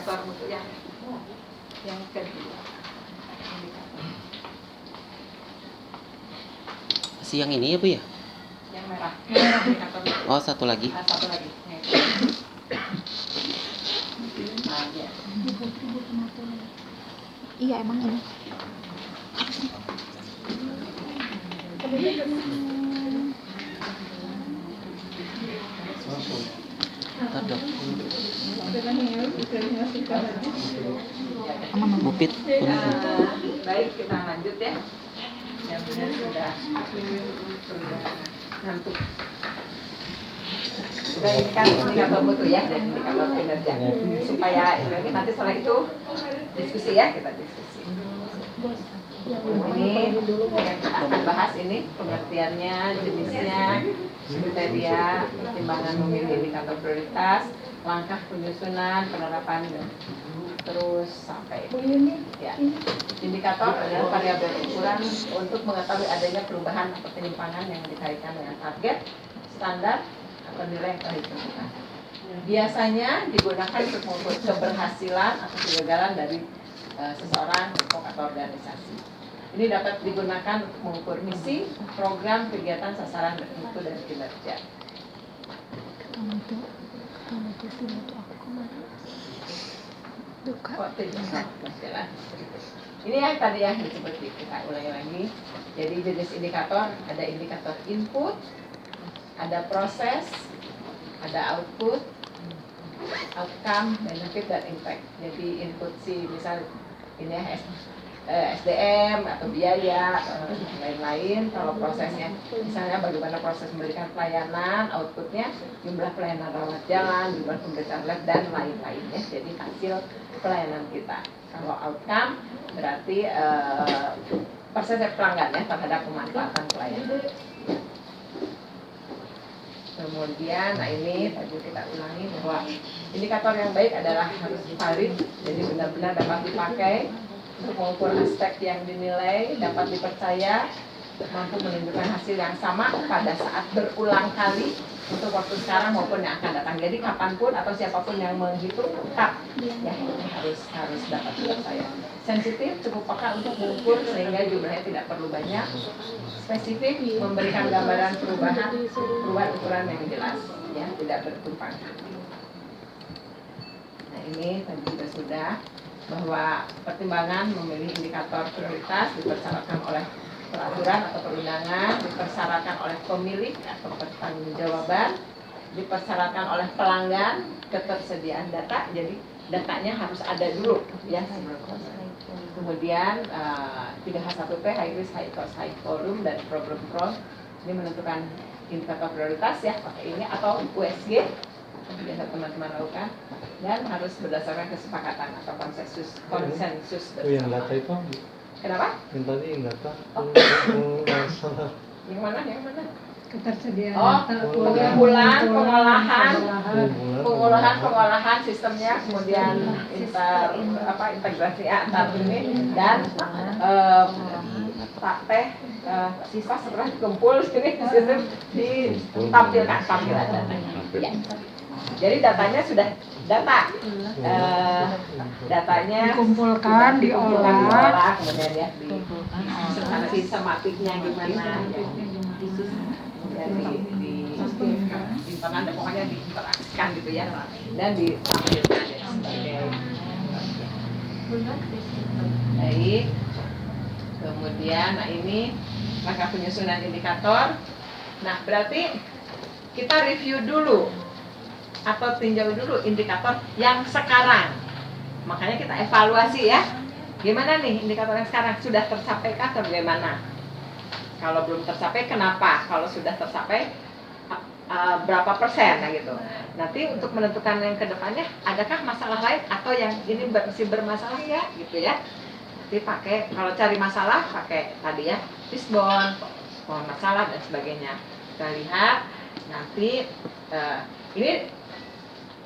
indikator mutu yang kedua. Yang ini ya Bu ya? Yang merah indikator mutu. Oh, satu lagi. Satu lagi. Iya emang ini. Bupit. Baik, kita lanjut ya. Yang benar sudah ngantuk. Sudah ini kan indikator mutu ya, dan indikator kinerja. Supaya nanti setelah itu diskusi ya, kita diskusi. Ini yang kita akan bahas ini pengertiannya, jenisnya, kriteria, pertimbangan memilih indikator prioritas, langkah penyusunan, penerapan, dan terus sampai ya. Indikator adalah variabel ukuran untuk mengetahui adanya perubahan atau penyimpangan yang dikaitkan dengan target, standar, atau nilai yang telah ditentukan. Biasanya digunakan untuk mengukur keberhasilan atau kegagalan dari seseorang, kelompok atau organisasi. Ini dapat digunakan untuk mengukur misi, program, kegiatan, sasaran, mutu, dan kinerja. Ini yang tadi yang disebut, kita ulangi lagi. Jadi jenis indikator, ada indikator input, ada proses, ada output, outcome, benefit, dan impact. Jadi input sih misal ini ya SDM atau biaya, lain-lain. Kalau prosesnya misalnya bagaimana proses memberikan pelayanan, outputnya jumlah pelayanan rawat jalan, jumlah pemeriksaan lab, dan lain-lain ya. Jadi hasil pelayanan kita. Kalau outcome berarti persepsi pelanggan ya terhadap pemanfaatan pelayanan. Kemudian, nah ini tadi kita ulangi bahwa indikator yang baik adalah harus valid, jadi benar-benar dapat dipakai untuk mengukur aspek yang dinilai, dapat dipercaya, mampu menunjukkan hasil yang sama pada saat berulang kali untuk waktu sekarang maupun yang akan datang. Jadi kapanpun atau siapapun yang menghitung tetap ya harus dapat dipercaya. Sensitif, cukup peka untuk mengukur sehingga jumlahnya tidak perlu banyak. Spesifik, memberikan gambaran perubahan ukuran yang jelas, ya tidak bertumpang. Nah ini tadi juga sudah bahwa pertimbangan memilih indikator prioritas dipersyaratkan oleh peraturan atau perundangan, dipersyaratkan oleh pemilik atau pertanggungjawaban, dipersyaratkan oleh pelanggan, ketersediaan data, jadi datanya harus ada dulu ya. Kemudian 3H1P, high risk, high cost, high volume, dan problem pro ini menentukan indikator prioritas ya, pakai ini atau USG biasa teman-teman lakukan, dan harus berdasarkan kesepakatan atau konsensus bersama. Yang data itu Kenapa? yang tadi yang data Yang mana? Ketersediaan pengumpulan, pengolahan sistemnya, kemudian integrasi antar ini, dan siswa setelah dikumpul sini ditampilkan tampilan datanya. Ya. Jadi datanya sudah datanya dikumpulkan, diolah, kemudian ya di substansi sematiknya gimana, kemudian di simpangan, pokoknya diinteraksikan gitu ya, dan ditampilkan ya sebagai baik. Kemudian, nah ini maka penyusunan indikator. Nah berarti kita review dulu atau tinjau dulu indikator yang sekarang. Makanya kita evaluasi ya. Gimana nih indikator yang sekarang, sudah tercapai atau bagaimana? Kalau belum tercapai kenapa? Kalau sudah tercapai berapa persen nah gitu. Nanti untuk menentukan yang kedepannya, adakah masalah lain atau yang ini masih bermasalah ya gitu ya. Nanti pakai, kalau cari masalah pakai tadi ya, fishbone, pohon masalah dan sebagainya. Kita lihat nanti ini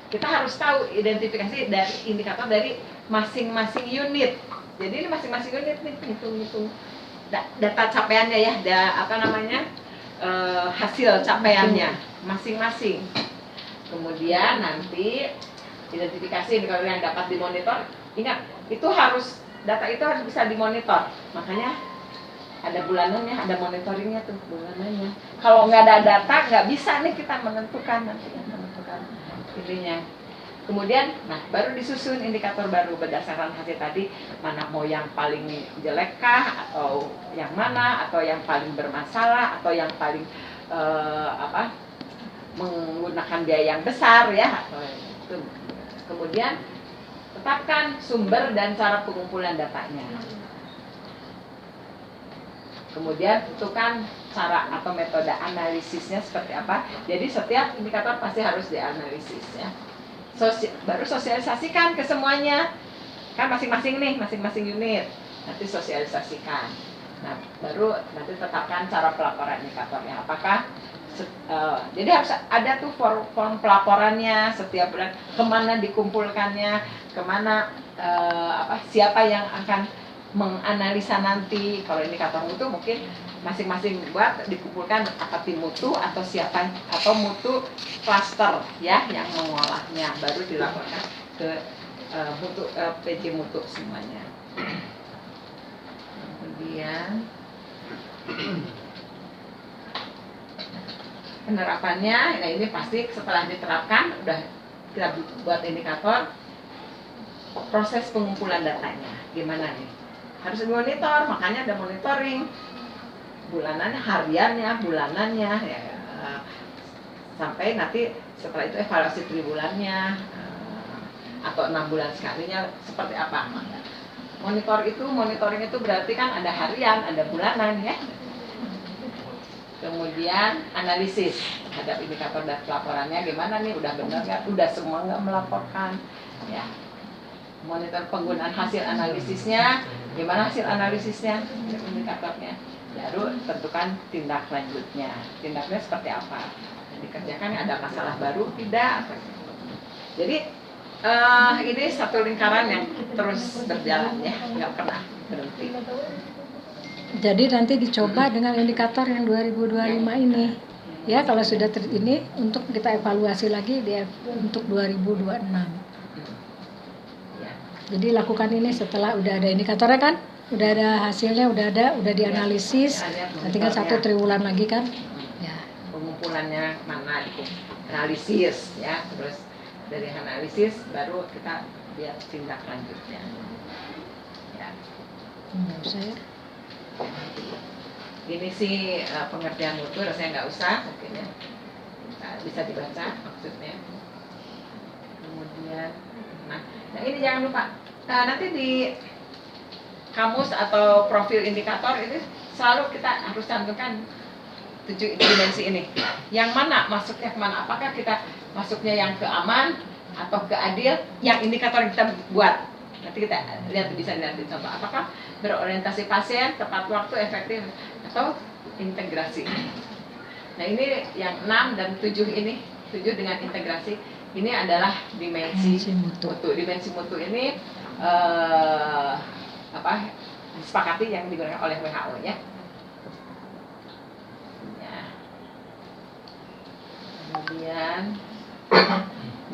kita harus tahu identifikasi dari indikator dari masing-masing unit. Jadi ini masing-masing unit nih hitung-hitung data capaiannya ya, hasil capaiannya masing-masing. Kemudian nanti Identifikasi indikator yang dapat dimonitor. Ingat, data itu harus bisa dimonitor. Makanya ada bulanannya, ada monitoringnya tuh bulanannya. Kalau nggak ada data, nggak bisa nih kita menentukan intinya. Kemudian, baru disusun indikator baru berdasarkan hasil tadi, mana mau yang paling jelek kah, atau yang mana, atau yang paling bermasalah, atau yang paling menggunakan biaya yang besar ya. Kemudian tetapkan sumber dan cara pengumpulan datanya. Kemudian tentukan cara atau metode analisisnya seperti apa. Jadi setiap indikator pasti harus dianalisis ya. Baru sosialisasikan ke semuanya. Kan masing-masing unit. Nanti sosialisasikan. Nah, baru nanti tetapkan cara pelaporan indikatornya. Apakah jadi harus ada tuh form pelaporannya setiap bulan, kemana dikumpulkannya, kemana siapa yang akan menganalisa nanti. Kalau indikator mutu mungkin masing-masing buat dikumpulkan apa tim mutu atau siapa atau mutu cluster ya yang mengolahnya, baru dilaporkan ke mutu PJ mutu semuanya. Kemudian penerapannya, nah ini pasti setelah diterapkan udah kita buat indikator, proses pengumpulan datanya gimana nih? Harus dimonitor, makanya ada monitoring bulanannya, hariannya, bulanannya ya, sampai nanti setelah itu evaluasi tribulannya atau 6 bulan sekalinya seperti apa. Monitoring itu berarti kan ada harian, ada bulanan ya. Kemudian analisis terhadap indikator dan pelaporannya gimana nih, udah benar nggak, udah semua nggak melaporkan ya. Monitor penggunaan hasil analisisnya, gimana hasil analisisnya, indikatornya. Baru tentukan tindak lanjutnya. Tindaknya seperti apa? Dikerjakan, ada masalah baru tidak? Jadi ini satu lingkaran yang terus berjalan ya, nggak pernah berhenti. Jadi nanti dicoba dengan indikator yang 2025 ini. Ya, kalau sudah ini untuk kita evaluasi lagi untuk 2026. Jadi lakukan ini setelah udah ada indikatornya kan, udah ada hasilnya, udah dianalisis, nanti kan 1 triwulan lagi kan, ya. Pengumpulannya mana, analisis ya, terus dari analisis baru kita lihat tindak lanjutnya. Ya. Nggak usah ya. Ini sih pengertian mutu, rasanya nggak usah, mungkin ya. Bisa dibaca maksudnya. Kemudian, nah ini jangan lupa, nanti di kamus atau profil indikator ini selalu kita harus cantumkan 7 dimensi ini. Yang mana masuknya kemana? Apakah kita masuknya yang ke aman atau ke adil? Yang indikator yang kita buat. Nanti kita lihat, bisa dilihat di contoh. Apakah berorientasi pasien, tepat waktu, efektif, atau integrasi. Nah ini yang 6 dan 7 ini, 7 dengan integrasi. Ini adalah dimensi mutu. Dimensi mutu ini disepakati yang digunakan oleh WHO ya. Kemudian,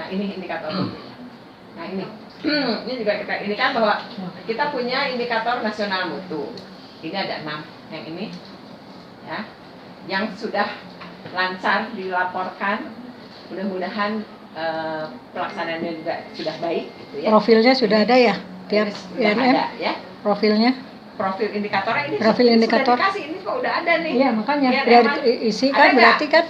nah ini indikator mutu. Nah ini juga kita ini kan bahwa kita punya indikator nasional mutu. Ini ada 6 yang ini, ya, yang sudah lancar dilaporkan. Mudah-mudahan pelaksanaannya juga sudah baik gitu ya. Profilnya sudah ada ya tiap INM ya. Profilnya, profil indikatornya ini profil indikator sudah dikasih, ini kok udah ada nih. iya makanya ya, isi kan berarti kan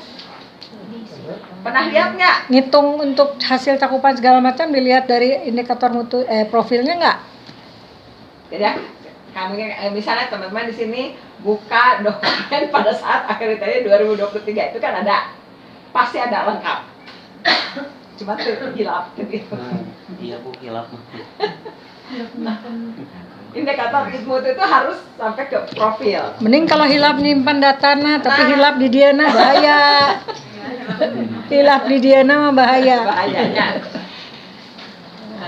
pernah lihat nggak ngitung untuk hasil cakupan segala macam dilihat dari indikator mutu profilnya nggak? Ya kamu misalnya teman-teman di sini buka dokumen pada saat akreditasi 2023 itu kan ada, pasti ada lengkap. Cuma tuh hilap gitu. Iya Bu, hilap. Nah, indikator mutu itu harus sampai ke profil. Mending kalau hilap nyimpan datana, tapi hilap di diana bahaya. Hilap di diana mah bahaya. Bahayanya.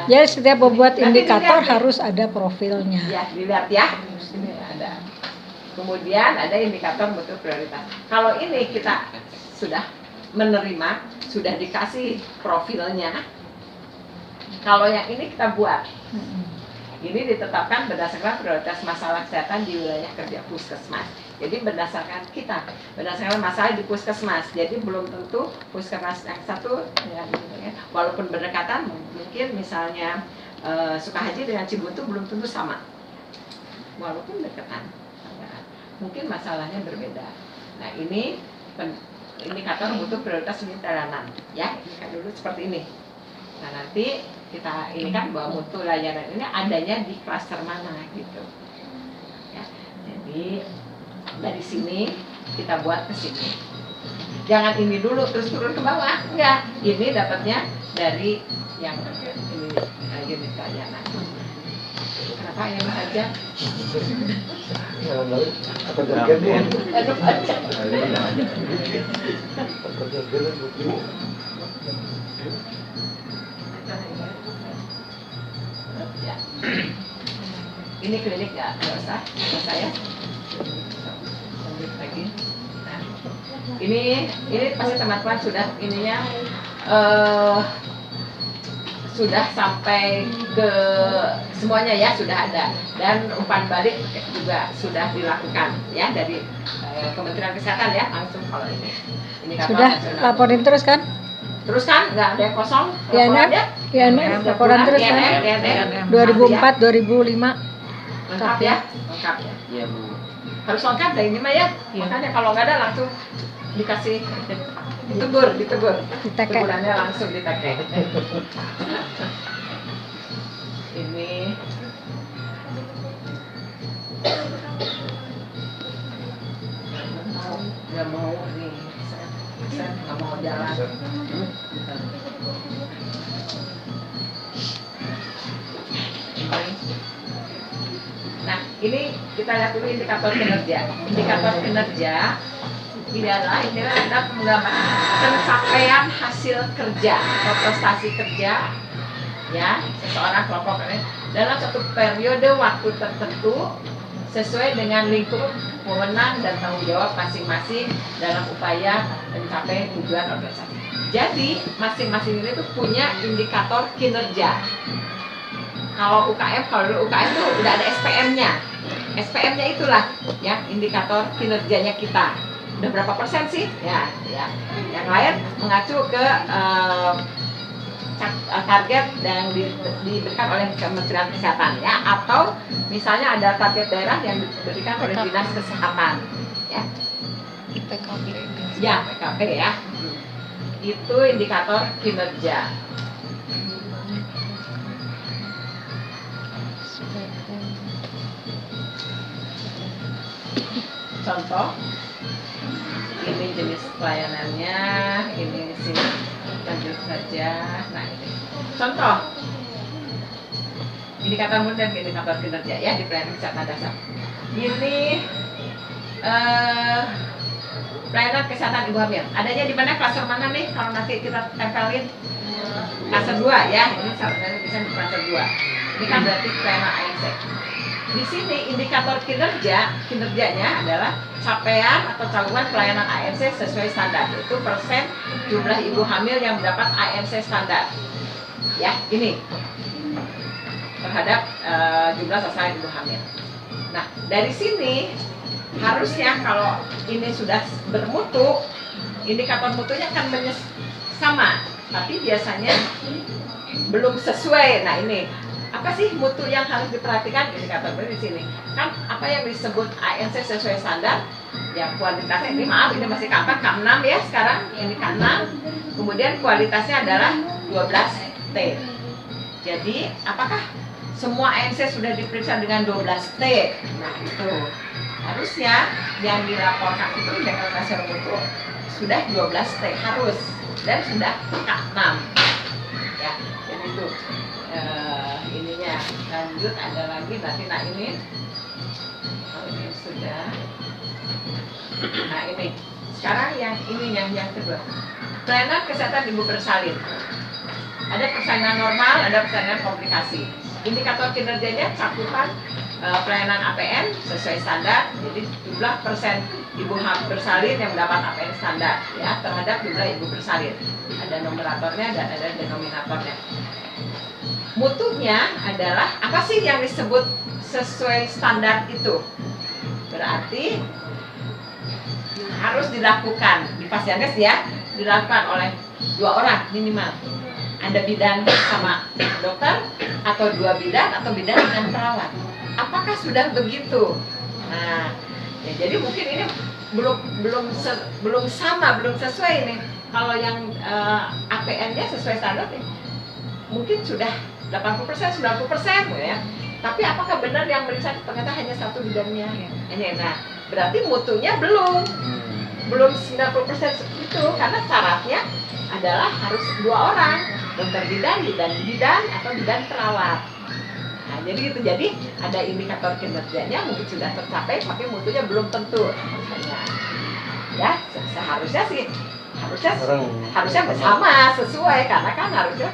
Jadi setiap membuat indikator harus ada profilnya. Ya, dilihat ya. Ini ada. Kemudian ada indikator mutu prioritas. Kalau ini kita sudah menerima, sudah dikasih profilnya, Kalau yang ini kita buat. Mm-mm. Ini ditetapkan berdasarkan prioritas masalah kesehatan di wilayah kerja puskesmas. Jadi berdasarkan masalah di puskesmas. Jadi belum tentu puskesmas yang satu, ya, walaupun berdekatan, mungkin misalnya Sukahaji dengan Cibuntu belum tentu sama. Walaupun berdekatan, mungkin masalahnya berbeda. Nah ini indikator mutu prioritas unit layanan. Ya, ini kan dulu seperti ini. Nah nanti kita ini kan bahwa mutu layanan ini adanya di klaster mana gitu. Ya, jadi dari sini kita buat ke sini. Jangan ini dulu terus turun ke bawah, enggak. Ini dapatnya dari yang ini unit layanan. Kenapa yang saja? Aduh, aja. Ya. Ini klinik nggak usah ya. Lanjut lagi. Nah, ini pasti teman-teman sudah ininya sudah sampai ke semuanya ya, sudah ada, dan umpan balik juga sudah dilakukan ya dari Kementerian Kesehatan ya, langsung kalau ini Sudah laporin terus kan? Terus kan nggak ada yang kosong. INF laporan terus kan? 2004 2005 lengkap ya, lengkap ya. Iya Bu. Harus lengkap deh ini mah ya. Makanya kalau nggak ada langsung dikasih ditegur. Ditekek. Tegurannya langsung ditekek. Ini nggak mau nih, saya nggak mau jalan. Nah, ini kita lihat dulu indikator kinerja. Indikator kinerja inilah penggambaran pencapaian hasil kerja atau prestasi kerja ya seseorang kelompok ini dalam satu periode waktu tertentu sesuai dengan lingkup wewenang dan tanggung jawab masing-masing dalam upaya mencapai tujuan organisasi. Jadi masing-masing ini tuh punya indikator kinerja. Kalau dulu UKM tuh udah ada SPM-nya. SPM-nya itulah ya indikator kinerjanya kita. Udah berapa persen sih? Ya. Yang lain mengacu ke target yang diberikan oleh Kementerian Kesehatan ya, atau misalnya ada target daerah yang diberikan oleh Dinas Kesehatan ya. PKP. Ya, PKP ya. Itu indikator kinerja. Contoh, ini jenis pelayanannya, ini di sini lanjut saja. Nah ini contoh indikator mutu dan indikator kinerja ya di pelayanan kesehatan dasar. Ini pelayanan kesehatan ibu hamil. Adanya di mana, klaster mana nih? Kalau nanti kita tempelin klaster 2 ya. Ini sahabatnya bisa di klaster 2. Ini kan berarti pelayanan ANC. Di sini indikator kinerjanya adalah capaian atau cakupan pelayanan ANC sesuai standar, yaitu persen jumlah ibu hamil yang mendapat ANC standar. Ya, ini terhadap jumlah sasaran ibu hamil. Nah, dari sini harusnya kalau ini sudah bermutu, indikator mutunya akan sama, tapi biasanya belum sesuai. Nah, ini apa sih mutu yang harus diperhatikan? Indikator di sini kan apa yang disebut ANC sesuai standar ya, kualitasnya ini maaf ini masih K4 K6 ya sekarang, ini K6, kemudian kualitasnya adalah 12T. Jadi apakah semua ANC sudah diperiksa dengan 12T? Nah itu harusnya yang dilaporkan itu indikator nasional mutu sudah 12T harus, dan sudah K6 ya. Jadi itu ininya. Lanjut ada lagi nanti. Nah ini sudah. Nah ini sekarang yang ini yang kedua, pelayanan kesehatan ibu bersalin. Ada persalinan normal, ada persalinan komplikasi. Indikator kinerjanya cakupan pelayanan APN sesuai standar, jadi jumlah persen ibu bersalin yang mendapat APN standar ya terhadap jumlah ibu bersalin. Ada numeratornya dan ada denominatornya. Mutunya adalah apa sih yang disebut sesuai standar itu? Berarti harus dilakukan di Pasienkes ya, dilakukan oleh 2 orang minimal. Ada bidan sama dokter atau 2 bidan atau bidan dan perawat. Apakah sudah begitu? Nah, ya, jadi mungkin ini belum sama, belum sesuai nih. Kalau yang APN-nya sesuai standar nih, mungkin sudah 80%, 90% ya. Tapi apakah benar yang meriksa ternyata hanya 1 bidannya? Nah, berarti mutunya belum 90% itu, karena syaratnya adalah harus 2 orang, dokter bidan atau bidan perawat. Nah, jadi gitu. Jadi ada indikator kinerjanya mungkin sudah tercapai, tapi mutunya belum tentu. Ya, seharusnya sih harusnya sama sesuai, karena kan harusnya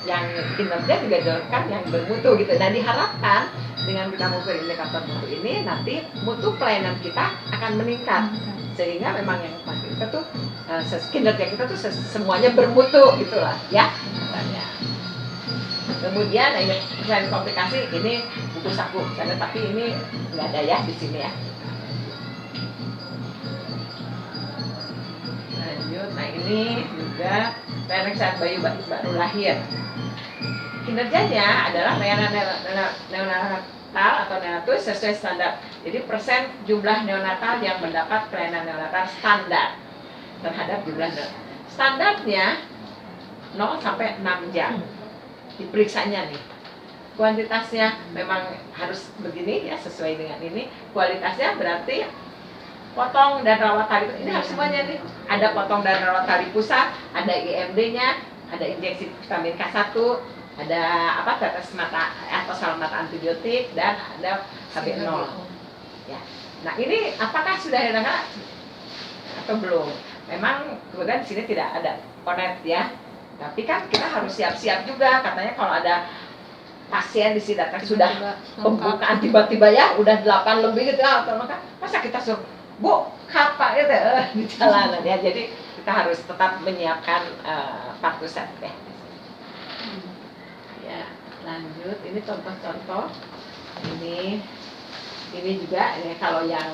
yang kinerja juga dilakukan yang bermutu gitu. Dan diharapkan dengan kita mengukur indikator mutu ini, nanti mutu pelayanan kita akan meningkat, sehingga memang yang pasti kita tuh kinerja kita tuh semuanya bermutu gitulah ya katanya. Kemudian selain komplikasi ini buku saku, tapi ini nggak ada ya di sini ya. Lanjut, nah ini juga pemeriksaan bayi baru lahir. Kinerjanya adalah layanan neonatal atau neonatus sesuai standar. Jadi persen jumlah neonatal yang mendapat pelayanan neonatal standar terhadap jumlah standarnya 0 sampai 6 jam. Diperiksanya nih. Kuantitasnya memang harus begini ya, sesuai dengan ini. Kualitasnya berarti potong dan rawat tali, ini harus semuanya nih. Ada potong dan rawat tali pusat, ada IMD-nya, ada injeksi vitamin K1, ada tetes mata atau salam mata antibiotik, dan ada HB0. Ya. Nah, ini apakah sudah ada atau belum? Memang kemudian di sini tidak ada connect ya. Tapi kan kita harus siap-siap juga, katanya kalau ada pasien di sini datang sudah pembukaan tiba-tiba ya udah 8 lebih gitu ya, maka masa kita suruh Bu, kapa gitu di jalanan ya. Jadi kita harus tetap menyiapkan partuset ya. Ya, lanjut. Ini contoh-contoh. Ini juga ini kalau yang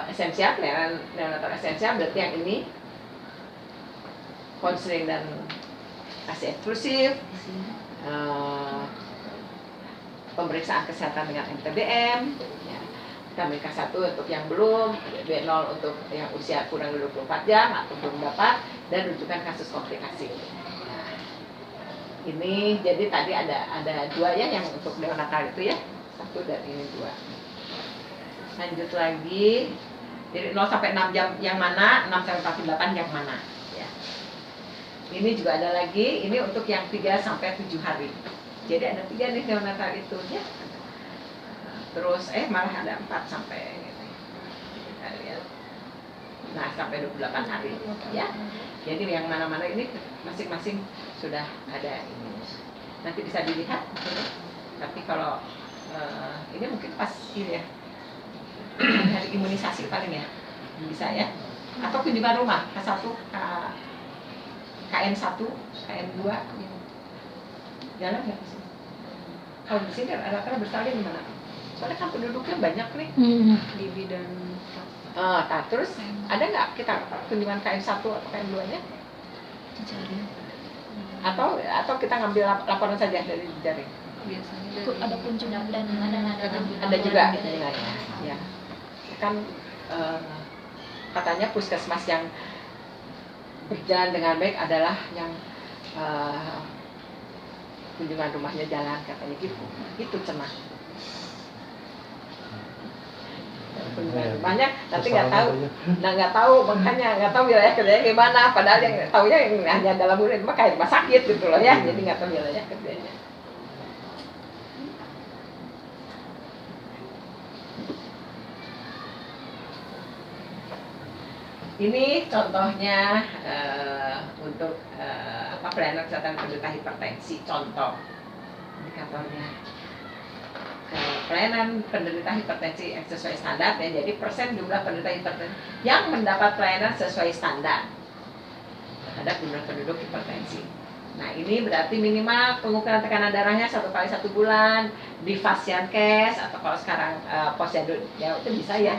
esensial, neonatal esensial berarti yang ini konseling dan kasih eksklusif, pemeriksaan kesehatan dengan MTBM, ya, vitamin K1 untuk yang belum, B0 untuk yang usia kurang dari 24 jam atau belum dapat, dan rujukan kasus komplikasi. Nah, ini jadi tadi ada 2 ya yang untuk neonatal itu ya, 1 dan ini 2. Lanjut lagi, jadi 0 sampai 6 jam yang mana, 6 sampai 48 yang mana. Ini juga ada lagi, ini untuk yang 3 sampai 7 hari. Jadi ada 3 nih neonatal itu ya. Terus malah ada 4 sampai gitu. Kita lihat. Nah, sampai 28 hari ya. Jadi yang mana-mana ini masing-masing sudah ada ini. Nanti bisa dilihat. Tapi kalau ini mungkin pas ini ya. Hari imunisasi paling ya. Bisa ya. Atau kunjungan rumah K1, KN1, KN2 jalan nggak sih? Kalau di sini rata-rata bersalin di mana? Soalnya kan penduduknya banyak nih di bidan. Terus ada nggak kita kunjungan KN1 atau KN2-nya? Atau kita ngambil laporan saja dari jaring? Biasanya ada kunjungan dan ada juga sebenarnya. Ya. Kan katanya puskesmas yang berjalan dengan baik adalah yang kunjungan rumahnya jalan, katanya gitu. Itu cenah. Kunjungan rumahnya nanti nggak tahu, makanya nggak tahu wilayah kerjanya gimana. Padahal yang tahunya yang hanya dalam rumah kayak rumah sakit gitu loh ya. Jadi nggak tahu wilayah kerjanya. Ini contohnya untuk pelayanan kesehatan penderita hipertensi, contoh indikatornya. pelayanan penderita hipertensi yang sesuai standar ya. Jadi persen jumlah penderita hipertensi yang mendapat pelayanan sesuai standar terhadap jumlah penduduk hipertensi. Nah ini berarti minimal pengukuran tekanan darahnya 1 kali 1 bulan di Fasiankes atau kalau sekarang posyandu ya itu bisa ya.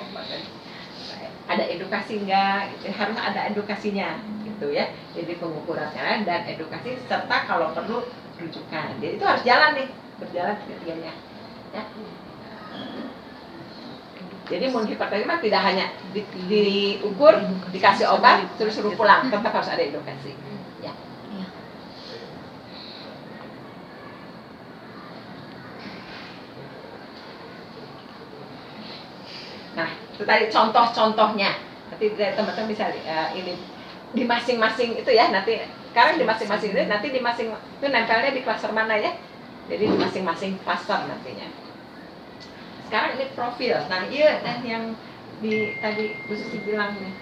Ada edukasi enggak? Itu harus ada edukasinya gitu ya. Jadi pengukurannya dan edukasi serta kalau perlu rujukan. Jadi itu harus jalan nih, berjalan ketiganya. Ya. Jadi mun hipertensi mah tidak hanya diukur, dikasih obat, terus suruh pulang, tetap harus ada edukasi. Ya. Iya. Nah, itu tadi contoh-contohnya. Nanti teman-teman bisa ini di masing-masing itu ya. Nanti sekarang di masing-masing ini, nanti di masing itu nempelnya di klaster mana ya? Jadi di masing-masing klaster nantinya. Sekarang ini profil. Nah, iya yang di tadi Bu Susi bilang nih.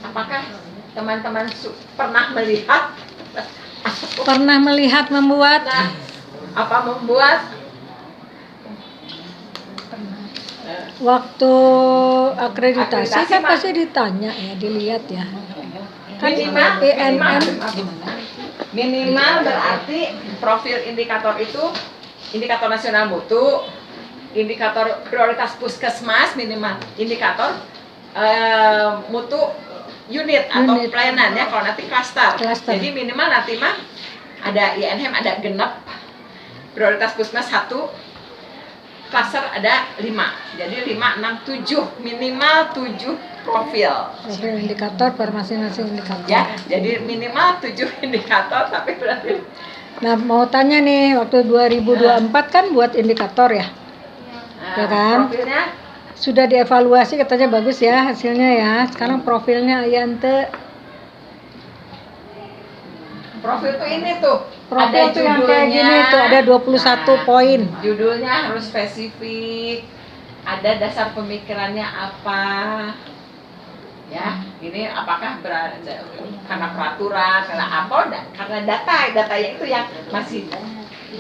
Apakah teman-teman pernah melihat membuat nah, apa membuat waktu akreditasi kan Akreditasi, Mak. pasti ditanya ya, dilihat ya. Kan minimal berarti profil indikator itu indikator nasional mutu, indikator prioritas puskesmas minimal, indikator mutu unit atau Unit. pelayanan ya kalau nanti klaster. Klaster. Jadi minimal nanti mah ada INHEM ada genep, prioritas puskesmas 1, klaster ada 5. Jadi 5, 6, 7 minimal 7 profil. Profil indikator per masing-masing indikator. Ya, jadi minimal 7 indikator tapi berarti Nah, mau tanya nih, waktu 2024 kan buat indikator ya. Ya kan? profilnya Sudah dievaluasi katanya bagus ya hasilnya ya. Sekarang profilnya Ayante. profil tuh ini tuh Profil tuh yang kayak gini tuh ada 21 poin. Judulnya harus spesifik, ada dasar pemikirannya apa ya, ini apakah karena peraturan, karena apa, karena datanya itu yang masih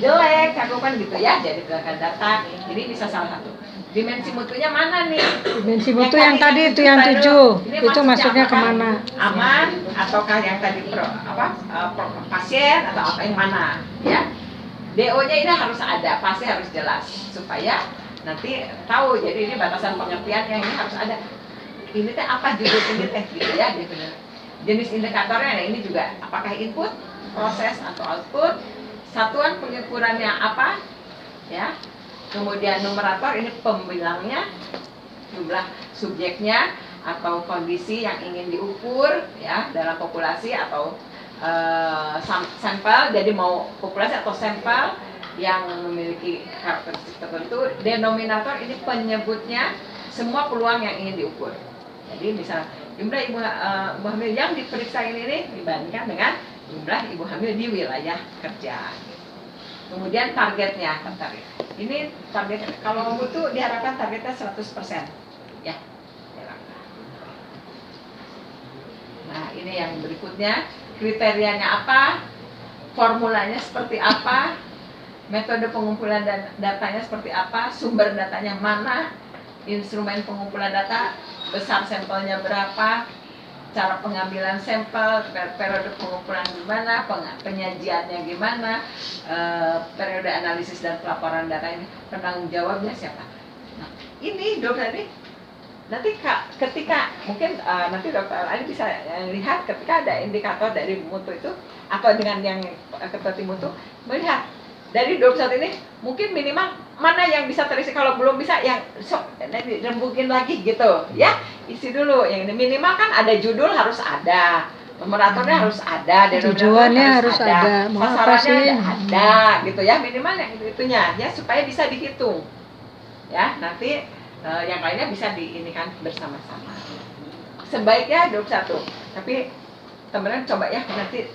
jelek, cakupan gitu ya, jadi berdasarkan data, ini bisa salah satu. Dimensi mutunya mana nih? Dimensi mutu yang tadi itu yang 7, Ini itu masuknya apakah kemana? aman ataukah yang tadi pasien atau apa yang mana ya? DO-nya ini harus ada, pasti harus jelas supaya nanti tahu. Jadi ini batasan pengertiannya ini harus ada. Ini teh apa judul ini teh gitu ya, gitu. Jenis indikatornya, nah ini juga apakah input, proses atau output, satuan pengukurannya apa, ya. Kemudian numerator ini pembilangnya, jumlah subjeknya atau kondisi yang ingin diukur ya dalam populasi atau sampel. Jadi mau populasi atau sampel yang memiliki karakteristik tertentu. Denominator ini penyebutnya semua peluang yang ingin diukur. Jadi misal jumlah ibu hamil yang diperiksa ini dibandingkan dengan jumlah ibu hamil di wilayah kerja. Kemudian targetnya, ini target kalau mutu diharapkan targetnya 100% ya. Nah ini yang berikutnya, kriterianya apa, formulanya seperti apa, metode pengumpulan datanya seperti apa, sumber datanya mana, instrumen pengumpulan data, besar sampelnya berapa, cara pengambilan sampel, periode pengumpulan gimana, penyajiannya gimana, periode analisis dan pelaporan data ini, penanggung jawabnya siapa. Nah, ini dokter ini nanti ketika mungkin nanti dokter Ali bisa lihat ketika ada indikator dari mutu itu atau dengan yang seperti mutu, melihat dari 21 ini mungkin minimal mana yang bisa terisi, kalau belum bisa yang rembukin lagi gitu ya, isi dulu yang ini. Minimal kan ada judul harus ada, numeratornya harus ada, Tujuannya harus ada, mau apa sih? Ada gitu ya, minimal yang itunya ya supaya bisa dihitung ya, nanti yang lainnya bisa diinikan bersama-sama. Sebaiknya 21, tapi teman-teman coba ya nanti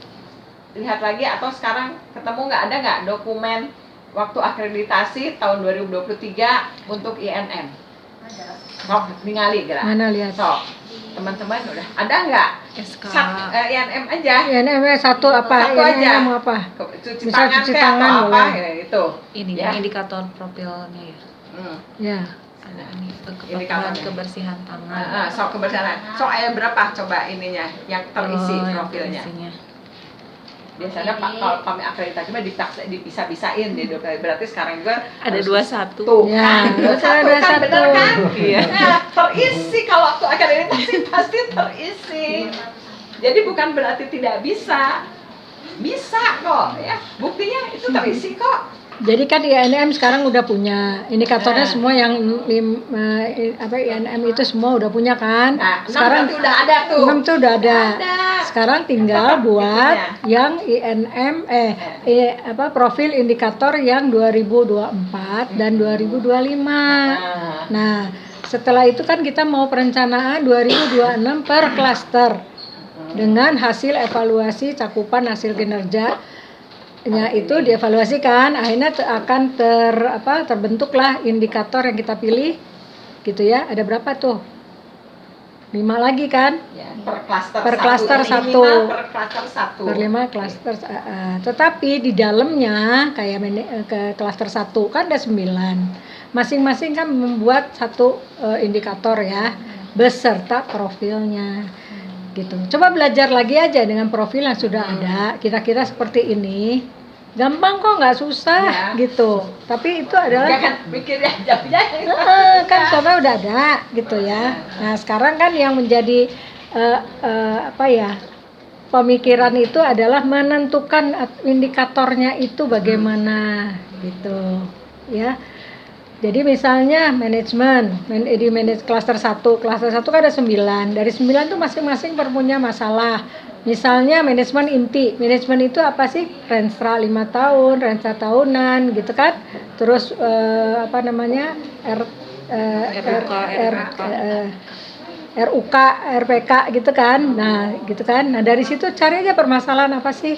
lihat lagi, atau sekarang ketemu ada nggak dokumen waktu akreditasi tahun 2023 untuk INM? Sok ningali gerak. Mana lihat? Sok. Teman-teman udah ada nggak? SK. INM aja. INM satu apa? Satu aja. INM mau apa? Cuci Misal tangan cuci kayak tangan atau apa boleh. ya itu. Ini Ya. indikator profilnya ya. Ya. Ada ini kepatuhan Indikatornya. kebersihan tangan. Sok kebersihan. Sok ayat berapa coba ininya yang terisi yang profilnya. terisinya. Biasanya Pak kalau kami akreditasi mah dipisah-pisahin di berarti sekarang juga Ada harus 21. tuh Ya, kan, betul, 21 kan 21. bener kan? Iya. Nah, terisi kalau waktu akreditasi pasti terisi. Jadi bukan berarti tidak bisa. Bisa kok ya. Buktinya itu terisi kok. Jadi kan INM sekarang udah punya indikatornya Nah. semua yang INM itu semua udah punya kan. Nah, Sekarang berarti udah ada tuh. 6 tuh udah ada. Ada. Sekarang tinggal Tetap buat itunya. yang INM profil indikator yang 2024 dan 2025. Nah, setelah itu kan kita mau perencanaan 2026 per klaster dengan hasil evaluasi cakupan hasil kinerja itu dievaluasikan, akhirnya akan terbentuklah indikator yang kita pilih gitu ya. Ada berapa tuh? 5 lagi kan? Ya, per klaster Per klaster satu. satu. Per klaster satu. Per 5 klaster. Tetapi di dalamnya kayak ke klaster 1 kan ada 9. Masing-masing kan membuat satu indikator ya beserta profilnya. Gitu. Coba belajar lagi aja dengan profil yang sudah ada, kira-kira seperti ini. Gampang kok, nggak susah Ya. gitu. Tapi itu adalah Jangan mikirnya jauh-jauh. kan soalnya udah ada gitu ya. Nah sekarang kan yang menjadi pemikiran itu adalah menentukan indikatornya itu bagaimana gitu ya. Jadi misalnya manajemen di klaster 1 kan ada 9. Dari 9 itu masing-masing punya masalah. Misalnya manajemen inti. Manajemen itu apa sih? Renstra 5 tahun, renstra tahunan gitu kan. Terus RUK, RPK gitu kan. Nah, gitu kan. Nah, dari situ cari aja permasalahan apa sih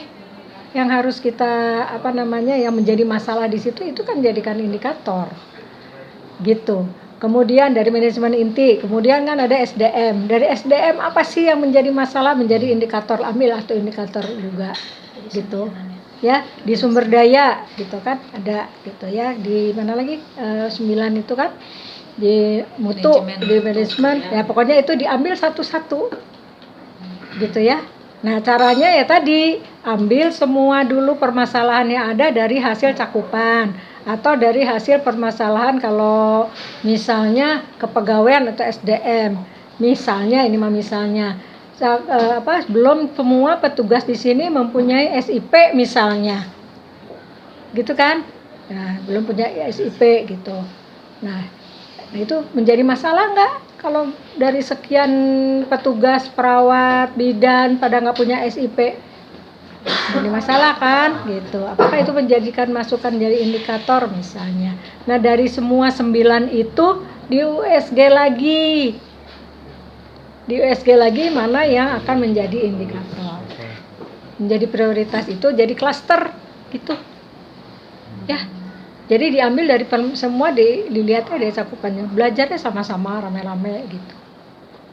yang harus kita yang menjadi masalah di situ, itu kan jadikan indikator. Gitu. Kemudian dari manajemen inti, kemudian kan ada SDM. Dari SDM apa sih yang menjadi masalah, menjadi indikator, ambil atau indikator juga gitu. Ya, di sumber daya gitu kan ada gitu ya. Di mana lagi? 9 itu kan di mutu, di manajemen. Ya, pokoknya itu diambil satu-satu. Gitu ya. Nah, caranya ya tadi ambil semua dulu permasalahan yang ada dari hasil cakupan atau dari hasil permasalahan kalau misalnya kepegawaian atau SDM. Misalnya belum semua petugas di sini mempunyai SIP misalnya. Gitu kan? Nah, belum punya SIP gitu. Nah, itu menjadi masalah nggak? Kalau dari sekian petugas, perawat, bidan pada nggak punya SIP, jadi masalah kan gitu. Apakah itu menjadikan masukan jadi indikator misalnya. Nah, dari semua 9 itu di USG lagi mana yang akan menjadi indikator, menjadi prioritas, itu jadi klaster gitu ya. Jadi diambil dari semua, dilihatnya dari cakupannya, belajarnya sama-sama rame-rame gitu.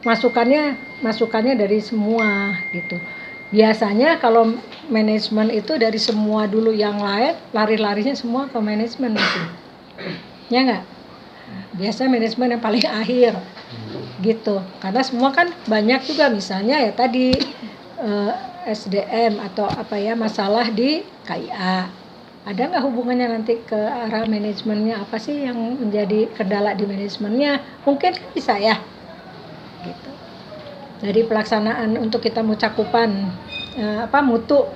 Masukannya dari semua gitu. Biasanya kalau manajemen itu dari semua dulu, yang lain lari-larinya semua ke manajemen gitu. Ya enggak? Biasanya manajemen yang paling akhir gitu. Karena semua kan banyak juga, misalnya ya tadi SDM atau masalah di KIA. Ada nggak hubungannya nanti ke arah manajemennya, apa sih yang menjadi kendala di manajemennya? Mungkin bisa ya gitu. Jadi pelaksanaan untuk kita mau cakupan mutu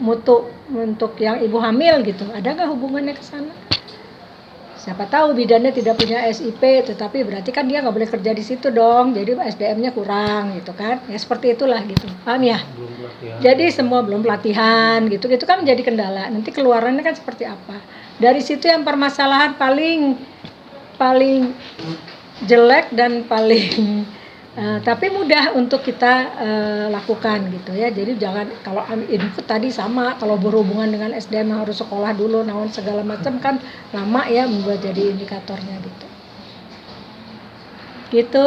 untuk yang ibu hamil gitu, ada nggak hubungannya ke sana? Siapa tahu bidannya tidak punya SIP, tetapi berarti kan dia nggak boleh kerja di situ dong, jadi SDM-nya kurang gitu kan. Ya seperti itulah gitu, paham ya? Jadi semua belum pelatihan gitu kan menjadi kendala. Nanti keluarannya kan seperti apa? Dari situ yang permasalahan paling jelek dan paling tapi mudah untuk kita lakukan gitu ya. Jadi jangan, kalau input tadi sama, kalau berhubungan dengan SDM yang harus sekolah dulu, naon segala macam kan lama ya membuat jadi indikatornya gitu. Gitu.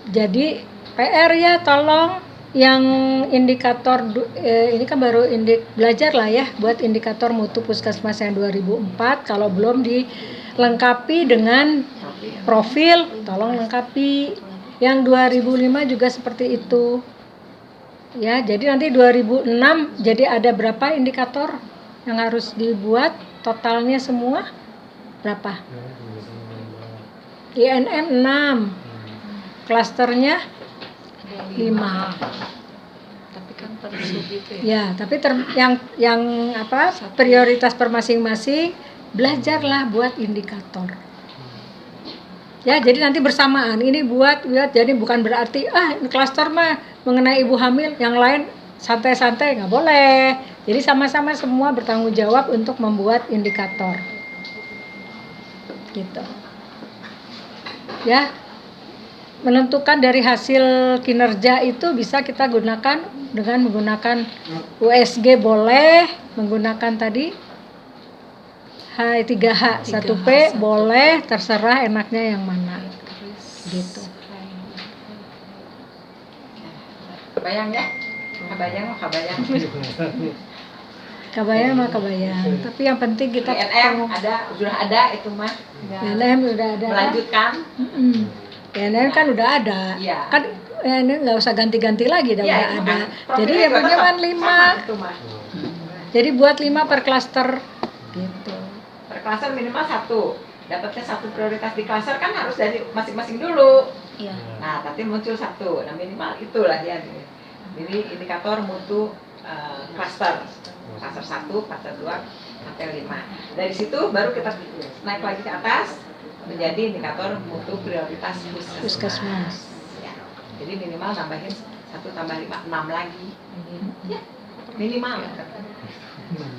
Jadi PR ya, tolong yang indikator ini kan baru belajar lah ya buat indikator mutu puskesmas yang 2004, kalau belum dilengkapi dengan profil tolong lengkapi. Yang 2005 juga seperti itu ya. Jadi nanti 2006 jadi ada berapa indikator yang harus dibuat, totalnya semua berapa? INM 6, klasternya 5. Tapi kan per sub itu ya. Ya, tapi yang apa? Prioritas per masing-masing, belajarlah buat indikator. Ya, jadi nanti bersamaan ini buat jadi bukan berarti ini klaster mah mengenai ibu hamil, yang lain santai-santai, nggak boleh. Jadi sama-sama semua bertanggung jawab untuk membuat indikator. Gitu. Ya. Menentukan dari hasil kinerja itu bisa kita gunakan dengan menggunakan USG, boleh menggunakan tadi 3H, 1P boleh, terserah enaknya yang mana gitu. Kebayang ya? Kabayang mah kabayang, tapi yang penting kita INM sudah ada itu mah. INM udah ada. Melanjutkan. INM kan udah ada. Iya. Kan ini nggak usah ganti-ganti lagi, udah Iya, ada. kan. Jadi yang punya kan 5. Jadi buat 5 per klaster gitu. Per klaster minimal 1. Dapatnya 1 prioritas di klaster kan harus dari masing-masing dulu. Iya. Nah, tapi muncul 1. Nah, minimal itulah ya. Jadi indikator mutu klaster. Klaster 1, klaster 2, klaster 5. Dari situ baru kita naik lagi ke atas menjadi indikator mutu prioritas puskesmas. Ya. Jadi minimal tambahin 1 tambah 5, 6 lagi. Ya, minimal.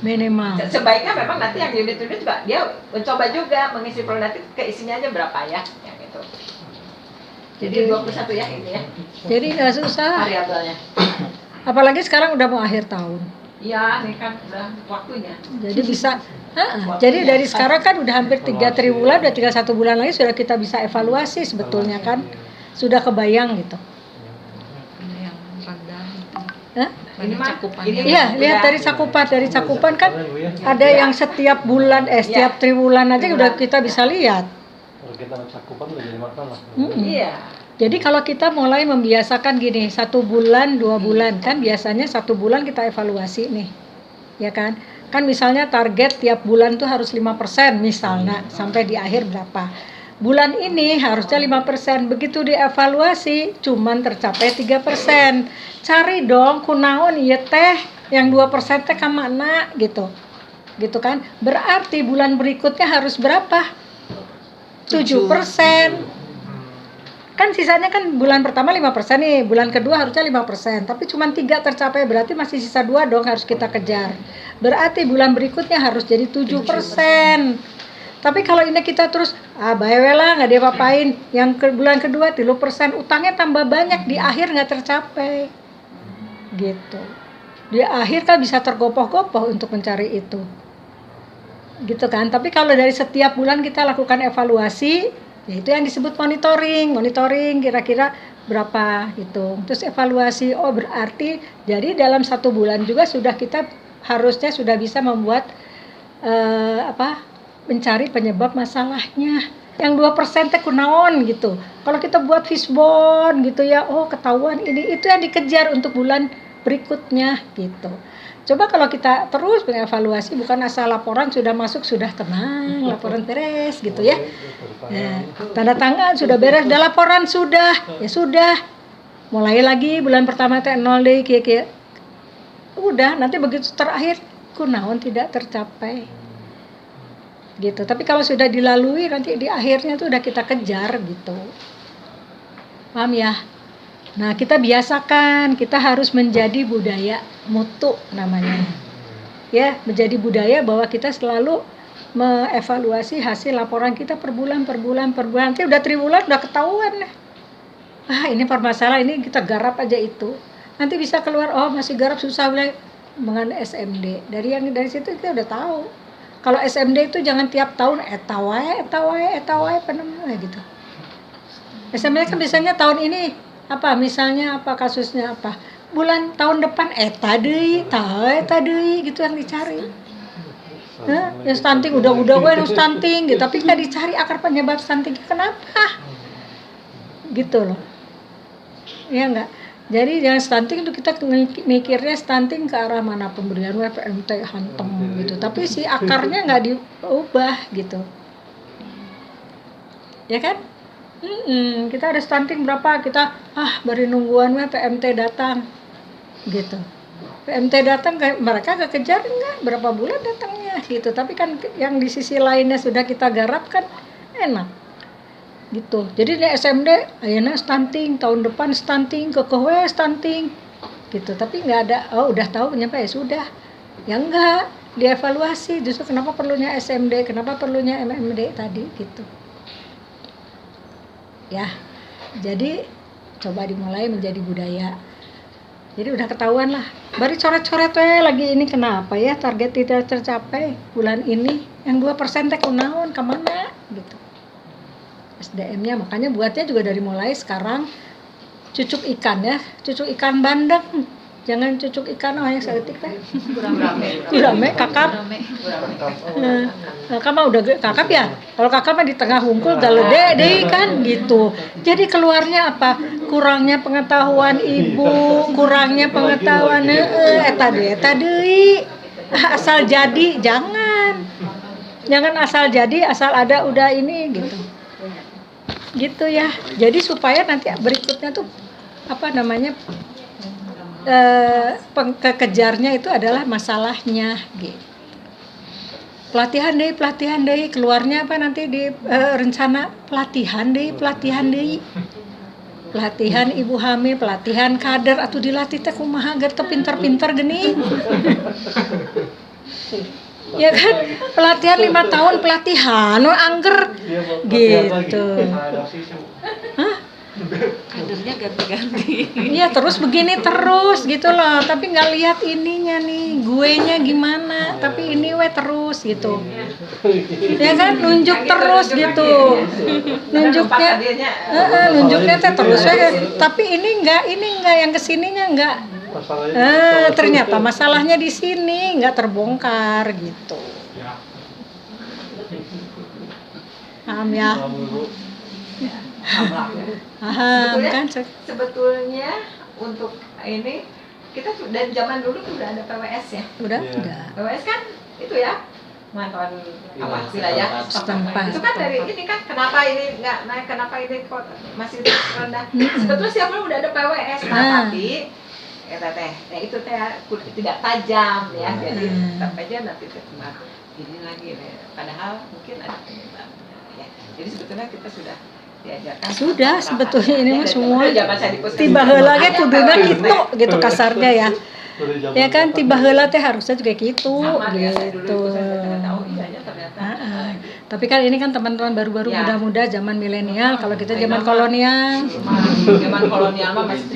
Minimal. Sebaiknya memang nanti yang unit-unit juga dia mencoba juga mengisi nanti keisinya aja berapa ya, yang itu. Jadi 21 ya ini ya. Jadi nggak susah. Variabelnya. Apalagi sekarang udah mau akhir tahun. Iya, ini kan udah waktunya. Jadi bisa. Jadi dari sekarang kan udah hampir 3 triwulan, udah tinggal 1 bulan lagi sudah kita bisa evaluasi sebetulnya kan. Sudah kebayang gitu. Yang rendah itu. Hah? Ini mah cakupan. Iya, lihat dari cakupan kan ada yang setiap bulan setiap triwulan aja udah kita bisa lihat. Kalau kita cakupan udah jadi masalah. Iya. Jadi kalau kita mulai membiasakan gini, 1 bulan, 2 bulan, kan biasanya 1 bulan kita evaluasi nih, ya kan? Kan misalnya target tiap bulan tuh harus 5% misalnya, sampai di akhir berapa. Bulan ini harusnya 5%, begitu dievaluasi cuman tercapai 3%. Cari dong kunaon ieu teh, yang 2% teh kamana gitu. Gitu kan? Berarti bulan berikutnya harus berapa? 7%. Kan sisanya kan bulan pertama 5% nih, bulan kedua harusnya 5%, tapi cuma 3 tercapai, berarti masih sisa 2 dong harus kita kejar. Berarti bulan berikutnya harus jadi 7%. Tapi kalau ini kita terus, bae lah nggak diapa-apain, yang bulan kedua 3%, utangnya tambah banyak, di akhir nggak tercapai. Gitu. Di akhir kan bisa tergopoh-gopoh untuk mencari itu. Gitu kan, tapi kalau dari setiap bulan kita lakukan evaluasi, ya itu yang disebut monitoring kira-kira berapa gitu. Terus evaluasi, berarti jadi dalam 1 bulan juga kita harusnya sudah bisa membuat mencari penyebab masalahnya. Yang 2% teh kunaon gitu. Kalau kita buat fishbone gitu ya, ketahuan ini, itu yang dikejar untuk bulan berikutnya gitu. Coba kalau kita terus mengevaluasi, bukan asal laporan sudah masuk sudah tenang, laporan beres gitu ya. Nah, tanda tangan sudah beres, udah laporan sudah, ya sudah. Mulai lagi bulan pertama teh 0 deh kieu. Udah, nanti begitu terakhir kunaon tidak tercapai. Gitu. Tapi kalau sudah dilalui nanti di akhirnya tuh udah kita kejar gitu. Paham ya? Nah, kita biasakan, kita harus menjadi budaya mutu namanya. Ya, menjadi budaya bahwa kita selalu mengevaluasi hasil laporan kita per bulan. Nanti udah triwulan udah ketahuan. Ini permasalahan, ini kita garap aja itu. Nanti bisa keluar, masih garap susah dengan SMD. Dari situ kita udah tahu. Kalau SMD itu jangan tiap tahun eta wae penemuan gitu. SMD kan biasanya tahun ini apa, misalnya apa kasusnya apa, bulan tahun depan eta deui gitu yang dicari. Ya stunting udah gue stunting gitu, tapi nggak dicari akar penyebab stuntingnya kenapa, gitu loh, ya nggak. Jadi jangan stunting itu kita mikirnya stunting ke arah mana, pemberian PMT hantem gitu, tapi si akarnya nggak diubah gitu, ya kan? Kita ada stunting berapa, kita bari nungguan PMT datang gitu. PMT datang, mereka kekejar enggak, berapa bulan datangnya gitu. Tapi kan yang di sisi lainnya sudah kita garap kan enak gitu. Jadi di SMD ayeuna stunting, tahun depan stunting, kekewe stunting gitu. Tapi enggak ada, udah tahu nyampe ya sudah. Ya enggak, dievaluasi justru kenapa perlunya SMD, kenapa perlunya MMD tadi gitu. Ya, jadi coba dimulai menjadi budaya. Jadi udah ketahuan lah. Bari coret-coret lagi ini kenapa ya target tidak tercapai bulan ini. Yang 2% teh kunaon kemana gitu. SDM-nya makanya buatnya juga dari mulai sekarang cucuk ikan ya, cucuk ikan bandeng. Jangan cucuk ikan yang saeutik teh. Gurame, kakap. Kakap mah udah kakap ya. Kalau kakap mah di tengah hungkul galede deh kan gitu. Jadi keluarnya apa? Kurangnya pengetahuan ibu, kurangnya pengetahuan eta deui. Asal jadi jangan asal jadi, asal ada udah ini gitu. Gitu ya. Jadi supaya nanti berikutnya tuh apa namanya? Kekejarnya itu adalah masalahnya gitu. Pelatihan deh keluarnya apa nanti di rencana pelatihan deh pelatihan ibu hamil, pelatihan kader atau dilatih teh kumaha agar teu pinter-pinter geuning. Ya kan, pelatihan 5 tahun pelatihan angger gitu. Kadernya ganti-ganti. Iya terus begini terus gitu loh, tapi nggak lihat ininya nih, guenya gimana, tapi ini terus gitu, ya kan nunjuk terus gitu, nunjuknya teh terus, tapi ini enggak yang kesininya enggak, ternyata masalahnya di sini nggak terbongkar gitu, paham ya? Sebetulnya untuk ini kita dari zaman dulu tuh udah ada PWS ya. Udah. PWS kan itu ya pemantauan wilayah setempat. Itu kan dari ini kan kenapa ini nggak naik, kenapa ini kok masih rendah. Sebetulnya siapa udah ada PWS, tapi itu tidak tajam ya, jadi tetap aja nanti cuma ini lagi. Padahal mungkin ada penyebab. Ya. Jadi sebetulnya kita sudah diajarkan. Sudah sebetulnya ini mah semua tiba heula ge kuduna gitu kasarnya ya. Ya kan tiba heula teh harusnya juga gitu gitu. Tapi kan ini kan teman-teman baru-baru muda-muda zaman milenial, kalau kita zaman kolonial. Zaman kolonial mah masih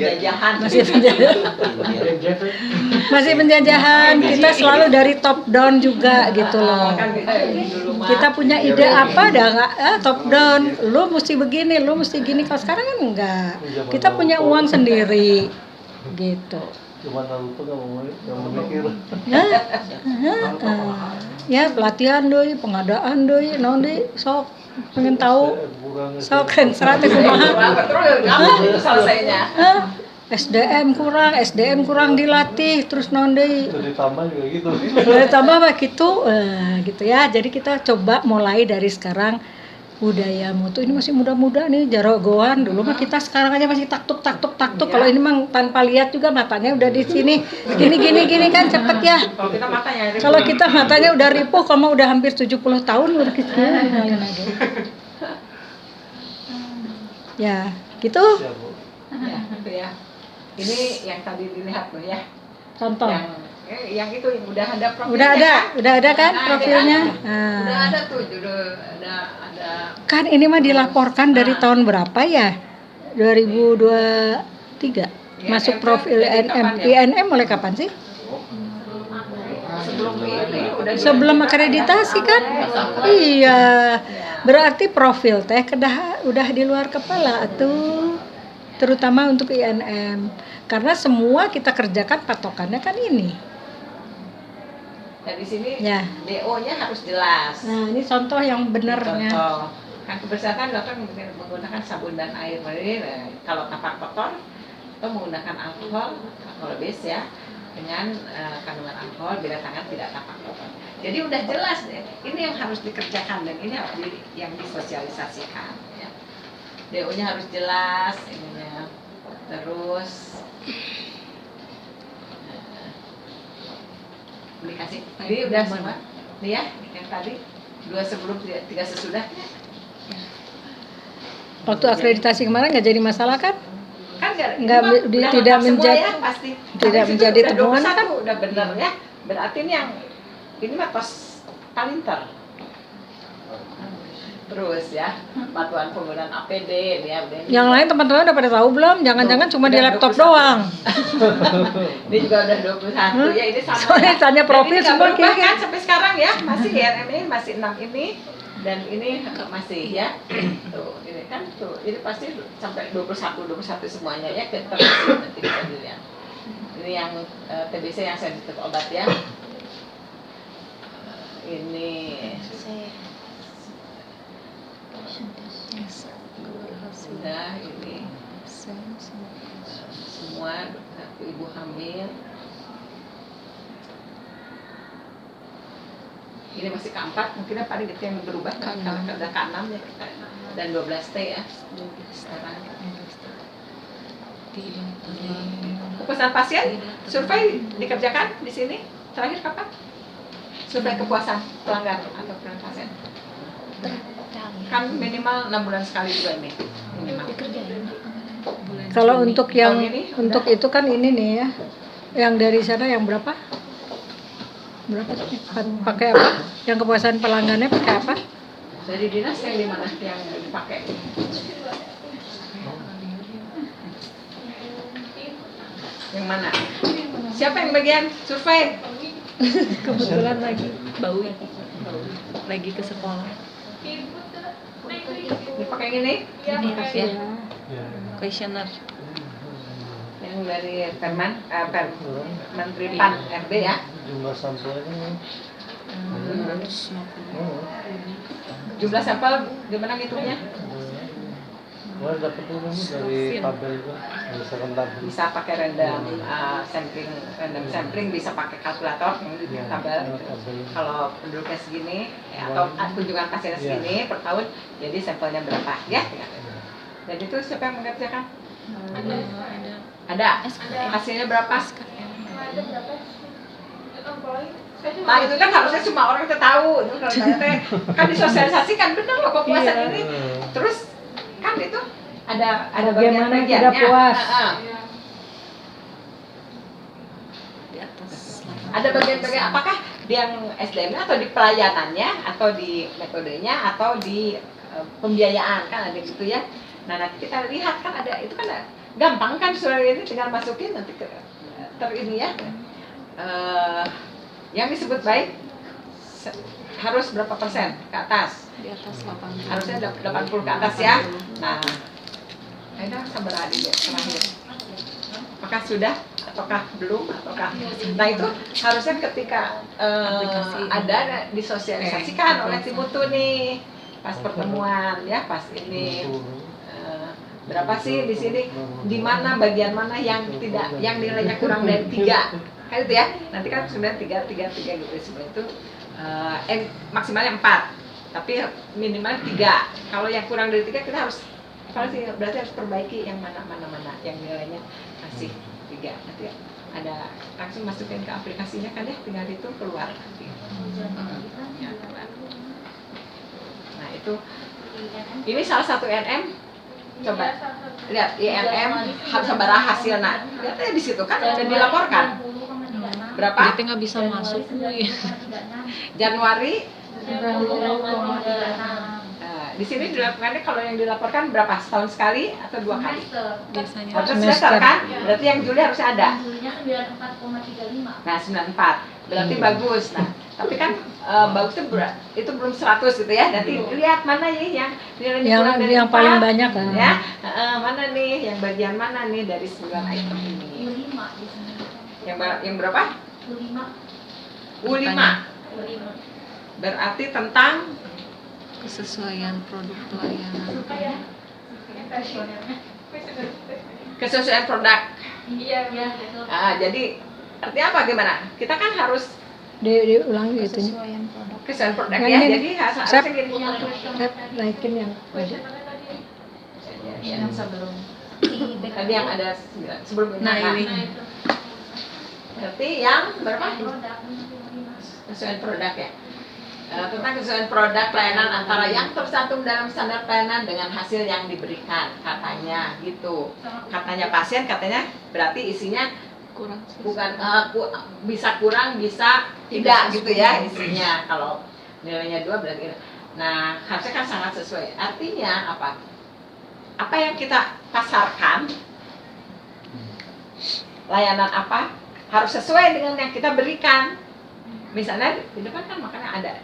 penjajahan. Masih penjajahan, kita selalu dari top down juga gitu loh. Kita punya ide apa dah enggak top down, lu mesti begini, lu mesti gini. Kalau sekarang kan enggak. Kita punya uang sendiri gitu. Cuma Naruto nggak memikir. Ya pelatihan deui, pengadaan deui, naon deui sok pengen tahu. Sok kan serat kumaha. Itu selesainya. SDM kurang dilatih, terus naon deui. Ditambah juga gitu. Ditambah mah gitu ya. Jadi kita coba mulai dari sekarang. Budaya mutu ini masih muda-muda nih, jarogoan. Dulu mah kita sekarang aja masih taktuk. Kalau ini mah tanpa lihat juga matanya udah di sini. Gini kan cepet ya. Kalau kita matanya udah ripuh, kamu udah hampir 70 tahun udah gitu. Ya, gitu. Ya. Ini yang tadi dilihat loh ya. Contoh. Yang itu udah ada profilnya. Udah ada kan profilnya? Udah ada tuh, ada. Kan ini mah dilaporkan dari tahun berapa ya? 2023. Masuk profil INM mulai kapan sih? Sebelum akreditasi kan? Iya. Berarti profil teh udah di luar kepala tuh, terutama untuk INM. Karena semua kita kerjakan patokannya kan ini. Dan di sini Ya. DO-nya harus jelas. Nah, ini contoh yang benernya. Contoh. Kan kebersihan dilakukan menggunakan sabun dan air. Nah, kalau tapak kotor atau menggunakan alkohol base ya, dengan kandungan alkohol bila tangan tidak tapak kotor. Jadi udah jelas deh, ini yang harus dikerjakan dan ini harus yang disosialisasikan. Ya. DO-nya harus jelas, ininya. Terus dikasih. Ini udah semua. Nih ya, yang tadi 2 sebelum 3 sesudah. Waktu akreditasi kemarin nggak jadi masalah kan? Kan Nggak, tidak menjadi ya, pasti. tidak Habis itu menjadi udah temuan 21, kan? udah bener ya. Berarti ini mah tos palinter. Terus ya, patuhan penggunaan APD ya udah. Yang lain teman-teman udah pada tahu belum? Jangan-jangan cuma di Udah laptop 21. doang. Ini juga udah 21 ya, ini sama. Soalnya ya. tanya Dan profil ini nggak semua berubah kayaknya. kan sampai sekarang ya, masih INM ini masih 6 ini dan ini masih ya. Tuh, ini kan tuh, ini pasti sampai 21 semuanya ya, kita nanti bisa dilihat. Ini yang TBC yang sensitif obat ya. Ini sudah ini semua ibu hamil. Ini masih keempat, mungkin paling itu yang berubah kan karena udah ke-6 ya kita. Dan 12T ya. Sekarang kepuasan pasien, survei dikerjakan di sini. Terakhir kapan? Survei kepuasan pelanggan atau pelanggan pasien. Kan minimal 6 bulan sekali juga ini. Minimal. Kalau untuk yang Tahun ini untuk udah. itu kan ini nih ya. Yang dari sana yang berapa? Berapa sih? Pakai apa? Yang kepuasan pelanggannya pakai apa? Dari dinas yang di mana yang dipakai? Yang mana? Siapa yang bagian survei? Kebetulan lagi bau ya. Lagi ke sekolah. Dipakai yang ini? Ini ya, Ya. questionnaire. Yang dari Menteri PAN RB ya? Jumlah sampelnya. 250. Oh. Jumlah sampel gimana ngitungnya? Kemarin dapat tuh dari tabel itu, misalkan tabel. Bisa pakai random sampling, bisa pakai kalkulator yang di Ya, tabel. tabel. Kalau penduduknya segini ya, atau kunjungan pasiennya segini per tahun, jadi sampelnya berapa ya? Dan itu siapa yang mengerjakan? Ada. Hasilnya berapa? Nah itu kan harusnya cuma orang itu tahu. Itu kalau saya teh kan disosialisasikan bener loh kepuasan Iya. ini. Terus kan itu ada Bagaimana bagian-bagiannya. tidak puas. Di atas. Ada bagian-bagian apakah di yang SDM-nya atau di pelayanannya atau di metodenya atau di pembiayaan kan ada gitu ya. Nah nanti kita lihat kan ada itu kan gampang kan surat ini tinggal masukin nanti ke ini ya. Yang disebut baik harus berapa persen ke atas? Di atas 80. Harusnya 80 ke atas ya. Nah, ada sabar adik ya terakhir. Apakah sudah ataukah belum ataukah? Nah itu harusnya ketika ada disosialisasikan oleh tim mutu nih pas pertemuan ya pas ini berapa sih di sini di mana bagian mana yang tidak yang nilainya kurang dari 3 kan itu ya nanti kan sebenarnya 3 gitu sebenarnya itu maksimalnya 4 tapi minimal 3 kalau yang kurang dari 3 kita harus berarti harus perbaiki yang mana yang nilainya masih 3 nanti ada langsung masukin ke aplikasinya kan ya tinggal itu keluar nanti. Nah itu ini salah satu NM coba lihat INM harus sabaraha hasilnya lihat aja di situ kan ada dilaporkan berapa Berarti nggak bisa masuk. Januari di sini dilakukannya kalau yang dilaporkan berapa? Setahun sekali atau 2 kali? Biasanya. Harusnya Semester. semester kan? Berarti yang Juli harusnya ada. Julinya 94,35. Nah, 94. Berarti bagus. Nah, tapi kan bagusnya itu belum 100 gitu ya. Nanti lihat mana ya yang nilainya yang kurang dari yang paling 4, banyak lah. ya. Mana nih yang bagian mana nih dari 9 item ini? 25 di sana. Yang berapa? 25. U5. 25. Berarti tentang Kesesuaian produk pelayanan. kesesuaian produk. Iya, betul. Jadi artinya apa gimana? Kita kan harus Diulangi gitu. kesesuaian produk Yang ya. ini, Jadi harusnya Sep. gini. Naikin yang tadi. Yang sebelum. Tadi yang ada sebelum ini. Nah, ini. Berarti yang berapa? Kesesuaian produk ya. Tentang kesesuaian produk pelayanan antara yang tercantum dalam standar pelayanan dengan hasil yang diberikan katanya gitu. Katanya pasien katanya berarti isinya Kurang bukan bisa kurang bisa tidak gitu ya isinya. Kalau nilainya 2 berarti. Nah, harusnya kan sangat sesuai. Artinya apa? Apa yang kita pasarkan, layanan apa harus sesuai dengan yang kita berikan. Misalnya di depan kan makanya ada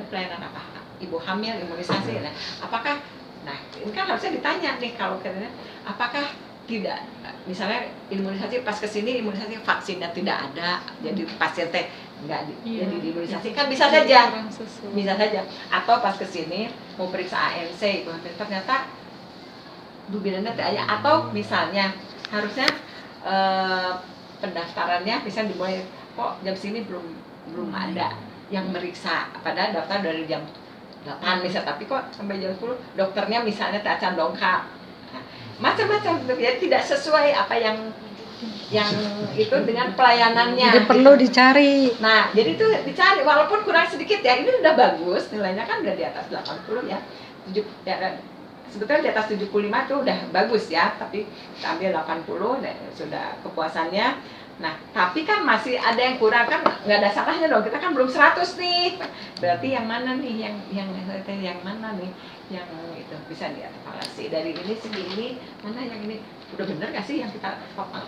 pelayanan apa? Ibu hamil, imunisasi. Nah, apakah ini kan harusnya ditanya nih kalau katanya apakah tidak misalnya imunisasi pas kesini imunisasi vaksinnya tidak ada jadi pasien teh nggak jadi diimunisasi kan bisa saja kurang sesuai. bisa saja atau pas kesini mau periksa ANC ternyata dubidannya tidak ada atau misalnya harusnya pendaftarannya bisa dimulai kok jam sini belum ada yang meriksa padahal daftar dari jam 8 misalnya tapi kok sampai jam 10 dokternya misalnya tak acan dongkap macam-macam ya tidak sesuai apa yang itu dengan pelayanannya. Jadi perlu dicari. Nah, jadi itu dicari walaupun kurang sedikit ya. Ini udah bagus, nilainya kan udah di atas 80 ya. 7 ya sebetulnya di atas 75 itu udah bagus ya, tapi kita ambil 80 dan sudah kepuasannya. Nah, tapi kan masih ada yang kurang kan nggak ada salahnya dong. Kita kan belum 100 nih. Berarti yang mana nih yang mana nih yang itu bisa dievaluasi dari ini segi ini mana yang ini udah bener gak sih yang kita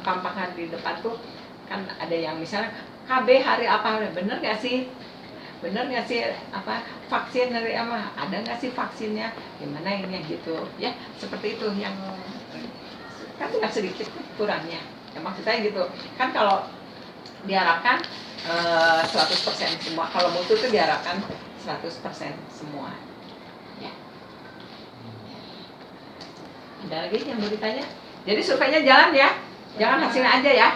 pampangkan di depan tuh kan ada yang misalnya KB hari apa udah bener gak sih apa vaksin dari apa ada nggak sih vaksinnya gimana ini gitu ya seperti itu yang kan tidak sedikit kurangnya ya, maksudnya gitu kan kalau diharapkan 100% semua kalau mutu itu diharapkan 100% semua ya. Ada lagi yang mau ditanya jadi surveinya jalan ya jangan hasilnya aja ya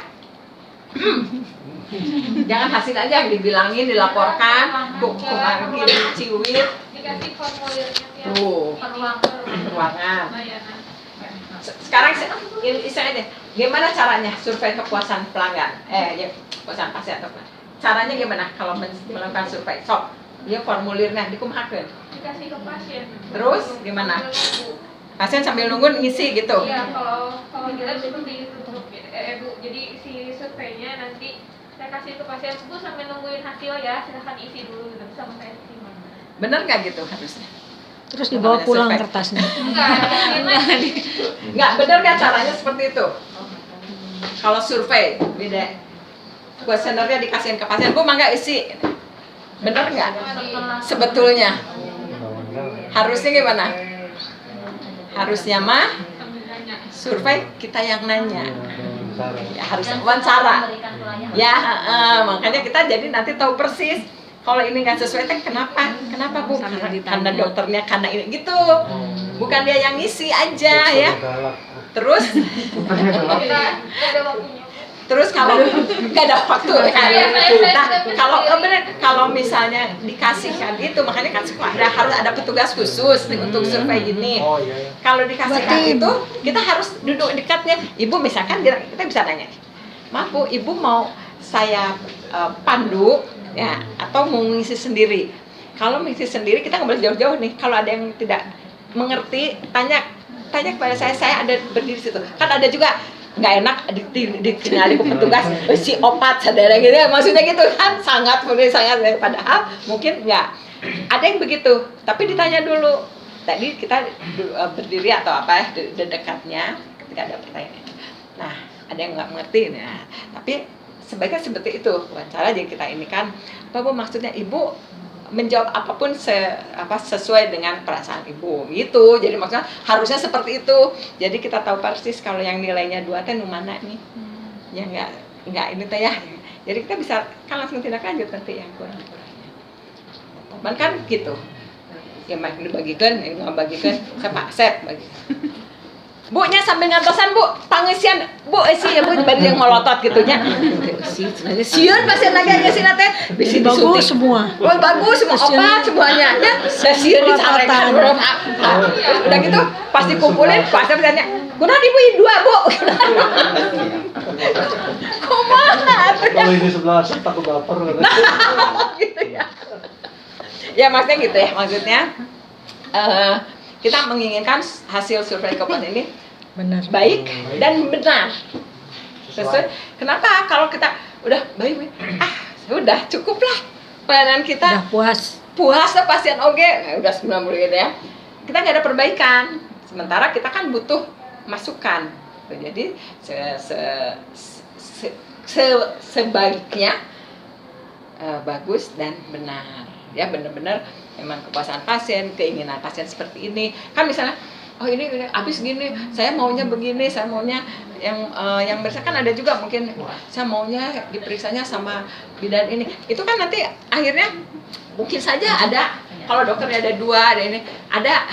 jangan hasil aja yang dibilangin dilaporkan kemarin ciwit Dikasih formulirnya tiap tuh ruangan sekarang istilahnya gimana caranya survei kepuasan pelanggan ya kepuasan pasien atau caranya gimana kalau melakukan survei sok dia formulirnya dikumahakeun dikasih ke pasien. terus gimana pasien sambil nunggu ngisi gitu Iya, kalau kita seperti itu Bu. Jadi si surveinya nanti saya kasih ke pasien Bu sambil nungguin hasil ya, silahkan isi dulu gitu sama saya terima. bener nggak gitu harusnya Terus dibawa Namanya pulang survei. kertasnya. nggak bener nggak caranya seperti itu kalau survei beda kuesionernya dikasihin ke pasien Bu mangga isi bener nggak sebetulnya harusnya gimana harusnya mah survei kita yang nanya ya harus wawancara ya makanya kita jadi nanti tahu persis kalau ini nggak sesuai teh kenapa Bu karena dokternya karena ini gitu bukan dia yang ngisi aja ya terus kalau nggak ada waktu nah kalau misalnya dikasihkan itu makanya kan harus ada petugas khusus untuk survei ini kalau dikasihkan itu kita harus duduk dekatnya ibu misalkan kita bisa nanya maaf Bu ibu mau saya pandu ya atau mau ngisi sendiri kalau mengisi sendiri kita nggak boleh jauh-jauh nih kalau ada yang tidak mengerti tanya kepada saya ada berdiri situ kan ada juga nggak enak dikenali ke petugas si opat sadara gitu ya maksudnya gitu kan sangat padahal mungkin nggak ada yang begitu tapi ditanya dulu tadi kita berdiri atau apa di dekatnya ketika ada pertanyaan. Nah, ada yang nggak mengerti, nah, tapi sebaiknya seperti itu wawancara. Jadi kita ini kan, apa Bu maksudnya Ibu menjawab apapun sesuai dengan perasaan Ibu gitu. Jadi maksudnya harusnya seperti itu. Jadi kita tahu persis kalau yang nilainya 2 teh nu mana nih. Yang enggak ini teh ya. Jadi kita bisa kan langsung tindak lanjut nanti yang kurang-kurangnya. Teman kan gitu. Ya mak dibagikan, nggak bagikan, saya bagi. Bu nya sambil ngantosan Bu, pangisian Bu ya Bu bari yang molotot gitunya. Sieun pasien lagi ngeusin teh bisi Bagus semua. Oh bagus semua obat semuanya ya. Da sieun dicarekan berapa. Udah gitu pas dikumpulin pasien bertanya, "Kunaon Ibu 2 Bu?" Kumaha? Kalau ini sebelah asap takut baper katanya. Gitu ya. Ya maksudnya gitu ya, maksudnya kita menginginkan hasil survei Kopassus ini Benar. baik dan benar sesuai. Kenapa kalau kita udah baik, udah cukup lah pelayanan kita, Udah puas. lah pasien oke, udah 90 gitu ya, kita nggak ada perbaikan. Sementara kita kan butuh masukan. Jadi sebaiknya bagus dan benar ya, benar-benar memang kepuasan pasien, keinginan pasien seperti ini kan. Misalnya oh ini habis gini, saya maunya begini, saya maunya yang merasa kan ada juga mungkin saya maunya diperiksanya sama bidan ini, itu kan nanti akhirnya mungkin saja ada, kalau dokternya ada 2, ada ini, ada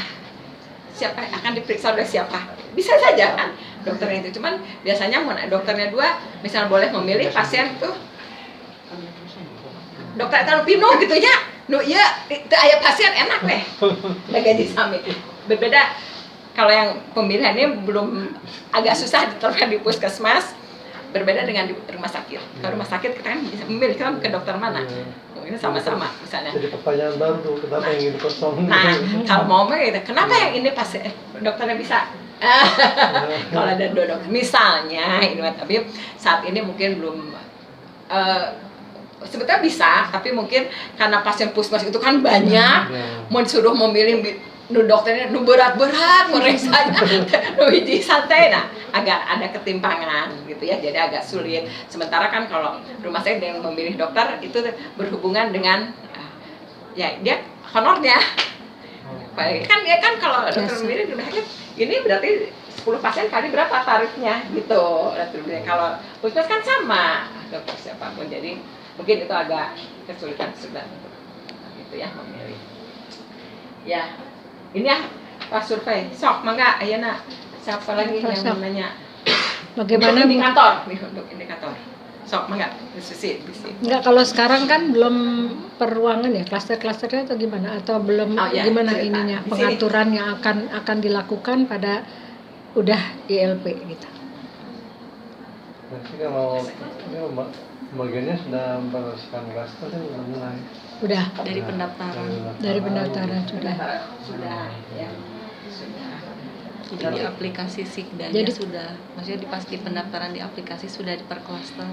siapa akan diperiksa oleh siapa, bisa saja kan dokternya itu. Cuman biasanya dokternya 2 misalnya boleh memilih pasien tuh dokter itu pinuh gitu ya, nu iya itu aya pasien enak deh udah gaji sami. Berbeda kalau yang pemilihannya belum agak susah diterapkan di puskesmas, berbeda dengan di rumah sakit. Kalau rumah sakit kita kan bisa memilih kan ke dokter mana. Ini sama-sama misalnya. Jadi pertanyaan baru tuh, kenapa yang ini kosong? Nah, kalau mau gitu, kenapa yang ini pasien dokternya bisa? Kalau ada 2 dokter misalnya ini, tapi saat ini mungkin belum sebetulnya bisa, tapi mungkin karena pasien puskesmas itu kan banyak, mau disuruh memilih dokternya berat-berat meriksanya, hiji santai, nah agak ada ketimpangan gitu ya, jadi agak sulit. Sementara kan kalau rumah sakit yang memilih dokter itu berhubungan dengan ya dia honornya, kan kalau dokter memilih rumah sakit ini berarti 10 pasien kali berapa tarifnya gitu. Kalau puskesmas kan sama dokter siapapun, jadi mungkin itu agak kesulitan sudah gitu ya memilih. Ya, ini ya pas survei. Sok mangga ayeuna siapa lagi yang mau nanya? Bagaimana untuk indikator. Sok mangga diskusi. Enggak, kalau sekarang kan belum per ruangan ya, klaster-klasternya atau gimana, atau belum gimana cerita. ininya Di sini. pengaturan yang akan dilakukan pada udah ILP gitu. Nanti kalau ini bagiannya sudah mempersiapkan klaster kan udah mulai. Udah Dari pendaftaran. dari pendaftaran sudah. Sudah ya. Sudah. Jadi di aplikasi Sikdanya Jadi- sudah, maksudnya di pas di pendaftaran di aplikasi sudah per klaster.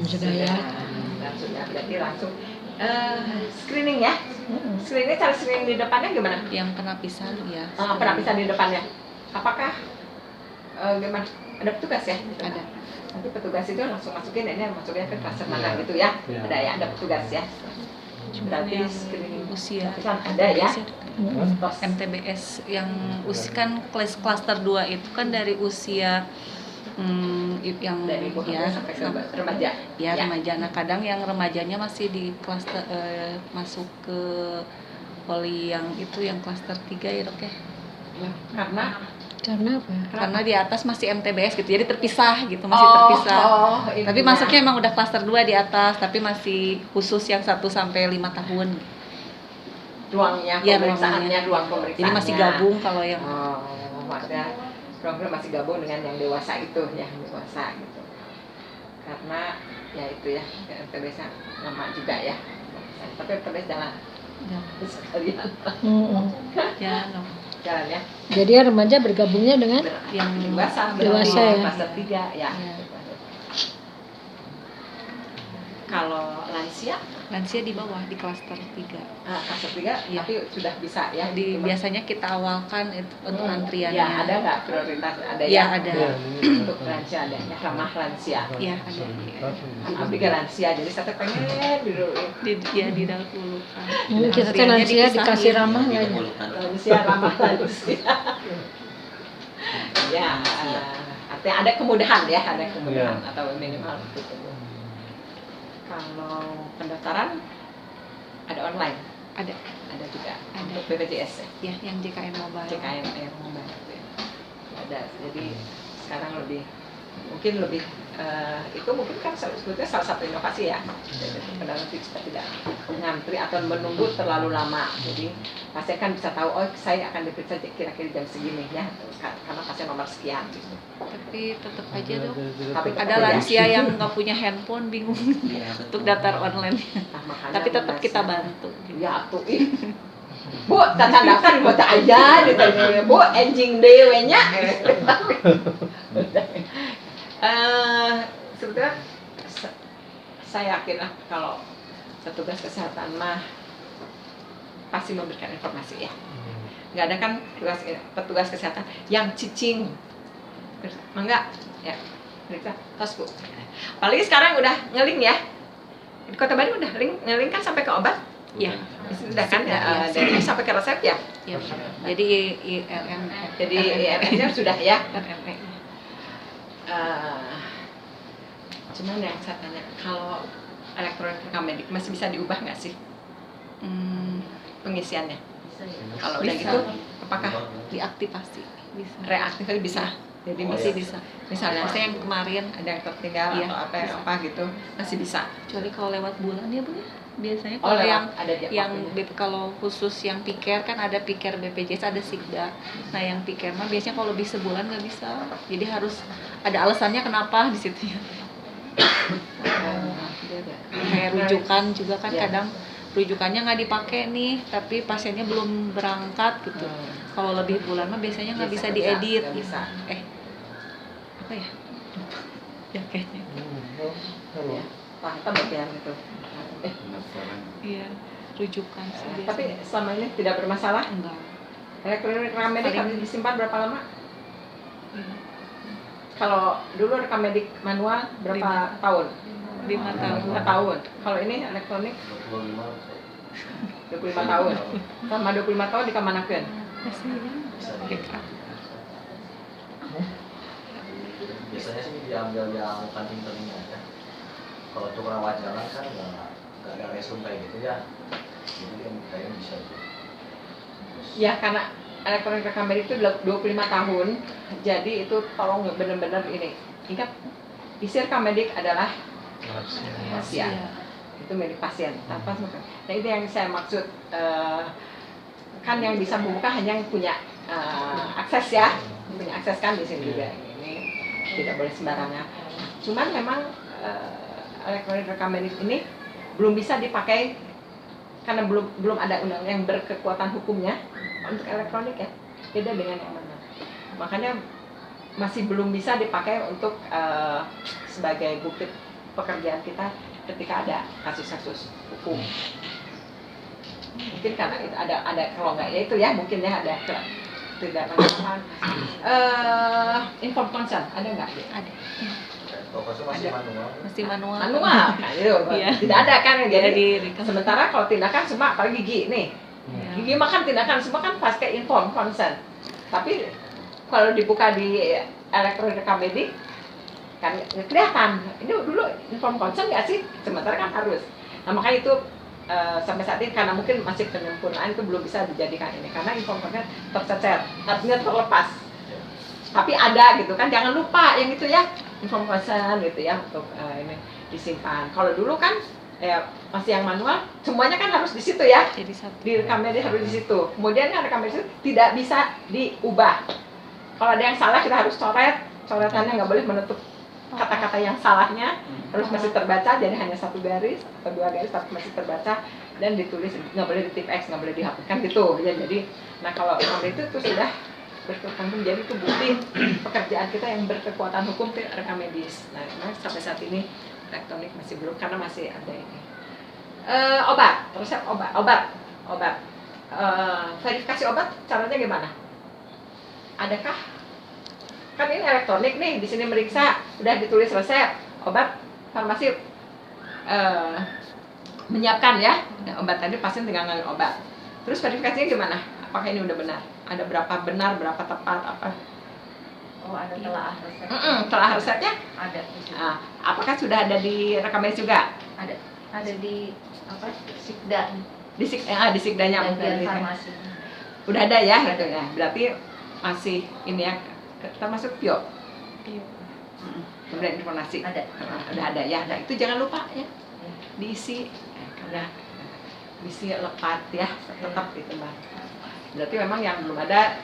Sudah ya. Sudah berarti langsung screening ya. Screening, cara screening di depannya gimana? Yang penapisan ya. Penapisan di depannya. Apakah gimana? Ada petugas ya? Ada. Nanti petugas itu langsung masukin ini masuknya ke klaster mana gitu ya. Iya. Ada ya, ada petugas ya. Berarti Yang screening usia penapisan ada ya. Terus MTBS yang kan klaster 2 itu kan dari usia yang dari ya sampai ke remaja. ya remaja. Nah kadang yang remajanya masih di klaster masuk ke poli yang itu yang klaster 3 ya Dok ya. Karena apa? Karena di atas masih MTBS gitu, jadi terpisah gitu, masih terpisah. Tapi intinya. masuknya emang udah klaster 2 di atas, tapi masih khusus yang 1 sampai 5 tahun. ruangnya, Ya, pemeriksaannya, ruang pemeriksaannya. Jadi masih gabung kalau yang maksudnya ruang masih gabung dengan yang dewasa itu, yang dewasa gitu. Karena ya itu ya, MTBS lama juga ya. Tapi MTBS jalan. Sekalian. ya no. Jalan ya. Jadi ya remaja bergabungnya dengan yang Dewasa ya. Klaster 3 ya. Ya. Kalau Kalau lansia Lansia di bawah di klaster 3. klaster 3 Iya. tapi sudah bisa ya. Biasanya kita awalkan untuk antriannya. Ya, ada nggak prioritas? Ada Ya, ya? ada. Ya, ini Untuk lansia ada ya, ramah lansia. Iya, ada. Abdi ke lansia, jadi saya pengen diduluin. Di dahulu kan. Kita tuh Antriannya lansia dipisahin. dikasih ramah nggak ya? Didahulukan. Lansia ramah lansia. Ya, artinya ada kemudahan ya, ada kemudahan atau minimal gitu. Kalau pendaftaran ada online, Ada. ada juga Ada. untuk BPJS ya. Ya, yang JKN Mobile. JKN yang membantu ya. Ada, jadi sekarang mungkin lebih itu mungkin kan sebetulnya salah satu inovasi ya. Padahal nanti kita tidak ngantri atau menunggu terlalu lama. Jadi pasien kan bisa tahu, oh saya akan diperiksa kira-kira jam segini ya, karena pasien nomor sekian. Gitu. Tapi tetap aja dok. Tapi Ada lansia yang nggak punya handphone, bingung Iya, betul. untuk daftar online. Nah, makanya Tapi tetap lansia. kita bantu. Ya tuh Bu, tata daftar buat aja ditanya Bu, enjing dewe-nya. Sebetulnya saya yakin lah kalau petugas kesehatan mah pasti memberikan informasi ya. Nggak ada kan petugas kesehatan yang cicing. Enggak, ya. Periksa, tos Bu. Apalagi sekarang udah ngeling ya. Di Kota Bandung udah ngeling kan sampai ke obat. Iya. Sudah kan ya, dari sampai ke resep ya. Ya, jadi IRM. Jadi IRN-nya sudah ya. RME. Cuman yang saya tanya, kalau elektronik rekam medik masih bisa diubah nggak sih pengisiannya? Kalau udah Bisa. gitu, apakah Diaktifasi bisa. reaktif kali bisa? Jadi masih Masih bisa. misalnya saya yang kemarin ada yang tertinggal Iya, atau apa gitu masih bisa. Kecuali kalau lewat bulan ya Bu ya. Biasanya Oh, kalau lewat, yang ada dia yang waktunya. kalau khusus yang piker kan ada piker BPJS, ada Sikda. Nah yang piker mah biasanya kalau lebih sebulan nggak bisa. Jadi harus ada alasannya kenapa di situ ya. Kayak rujukan juga kan Iya. kadang rujukannya nggak dipakai nih, tapi pasiennya belum berangkat gitu. Kalau lebih bulan mah biasanya nggak bisa diedit. nggak bisa. Apa ya? Ya kayaknya. Ya. Wah, itu bagian itu. Iya, rujukan sih biasanya. Tapi selama ini tidak bermasalah. enggak. Elektronik rekam medik Paling- harus disimpan berapa lama? Iya. Kalau dulu rekam medik manual berapa tahun? 5 tahun. 5 tahun. Kalau ini elektronik 25 tahun. Sama 25 tahun dikemanakan? Backup. Biasanya sih diambil yang penting-pentingnya aja. Kalau untuk rawat jalan kan nggak ada resume kayak gitu ya. Jadi kan kayaknya bisa tuh. Ya, karena elektronik rekam medik itu 25 tahun. Jadi itu tolong benar-benar ini. Ingat, isi rekam medik adalah rahasia. Itu milik pasien tanpa semua. Nah, itu yang saya maksud, kan yang bisa membuka hanya yang punya akses ya, punya akses kan di sini juga. Ini tidak boleh sembarangan. Cuman memang elektronik rekam medik ini belum bisa dipakai karena belum ada undang yang berkekuatan hukumnya untuk elektronik ya, beda dengan yang mana. Makanya masih belum bisa dipakai untuk sebagai bukti pekerjaan kita ketika ada kasus-kasus hukum. Mungkin karena itu ada kalau nggak ya itu ya mungkin ya ada tidak masalah. Inform consent ada nggak? Ada. Fokusnya masih Ada. manual. Masih manual. Manual, nah, itu Iya. tidak ada kan jadi. Jadi Sementara kalau tindakan semua apalagi gigi nih, ya. gigi makan tindakan semua kan pakai inform consent. Tapi kalau dibuka di elektronik rekam medik kan nggak kelihatan. Ini dulu inform consent nggak sih? Sementara kan harus. Nah makanya itu sampai saat ini karena mungkin masih penyempurnaan itu belum bisa dijadikan ini karena inform consent tercecer, artinya terlepas. Tapi ada gitu kan, jangan lupa yang itu ya inform consent gitu ya untuk ini disimpan. Kalau dulu kan ya masih yang manual, semuanya kan harus di situ ya. Jadi satu. Di rekam medik harus di situ. Kemudian kan rekam medik itu tidak bisa diubah. Kalau ada yang salah kita harus coretannya nggak boleh menutup kata-kata yang salahnya, harus masih terbaca, jadi hanya satu garis atau dua garis tapi masih terbaca dan ditulis, nggak boleh di tip X, nggak boleh dihapuskan gitu ya. Jadi, nah kalau rekam itu sudah berkekuatan hukum, jadi itu bukti pekerjaan kita yang berkekuatan hukum itu rekam medis. Nah, memang sampai saat ini elektronik masih belum karena masih ada ini. Obat, resep obat. Verifikasi obat caranya gimana? Adakah? Kan ini elektronik nih, di sini meriksa, udah ditulis resep obat, farmasi menyiapkan ya obat tadi, pasien tinggal ngambil obat. Terus verifikasinya gimana? Apakah ini udah benar? Ada berapa benar, berapa tepat, apa? Oh, ada telaah resep. Telah resepnya? Ada di situ. Apakah sudah ada di rekam medis juga? Ada di apa? Sikda. Di Sikdanya Bagian berarti. farmasi. Udah ada ya gitu ya. Berarti masih ini ya, termasuk PIO. Kemudian informasi. Ada. Udah ada ya. Nah, itu jangan lupa ya. Diisi karena diisi lepat ya, tetap itu Mbak. Berarti memang yang belum ada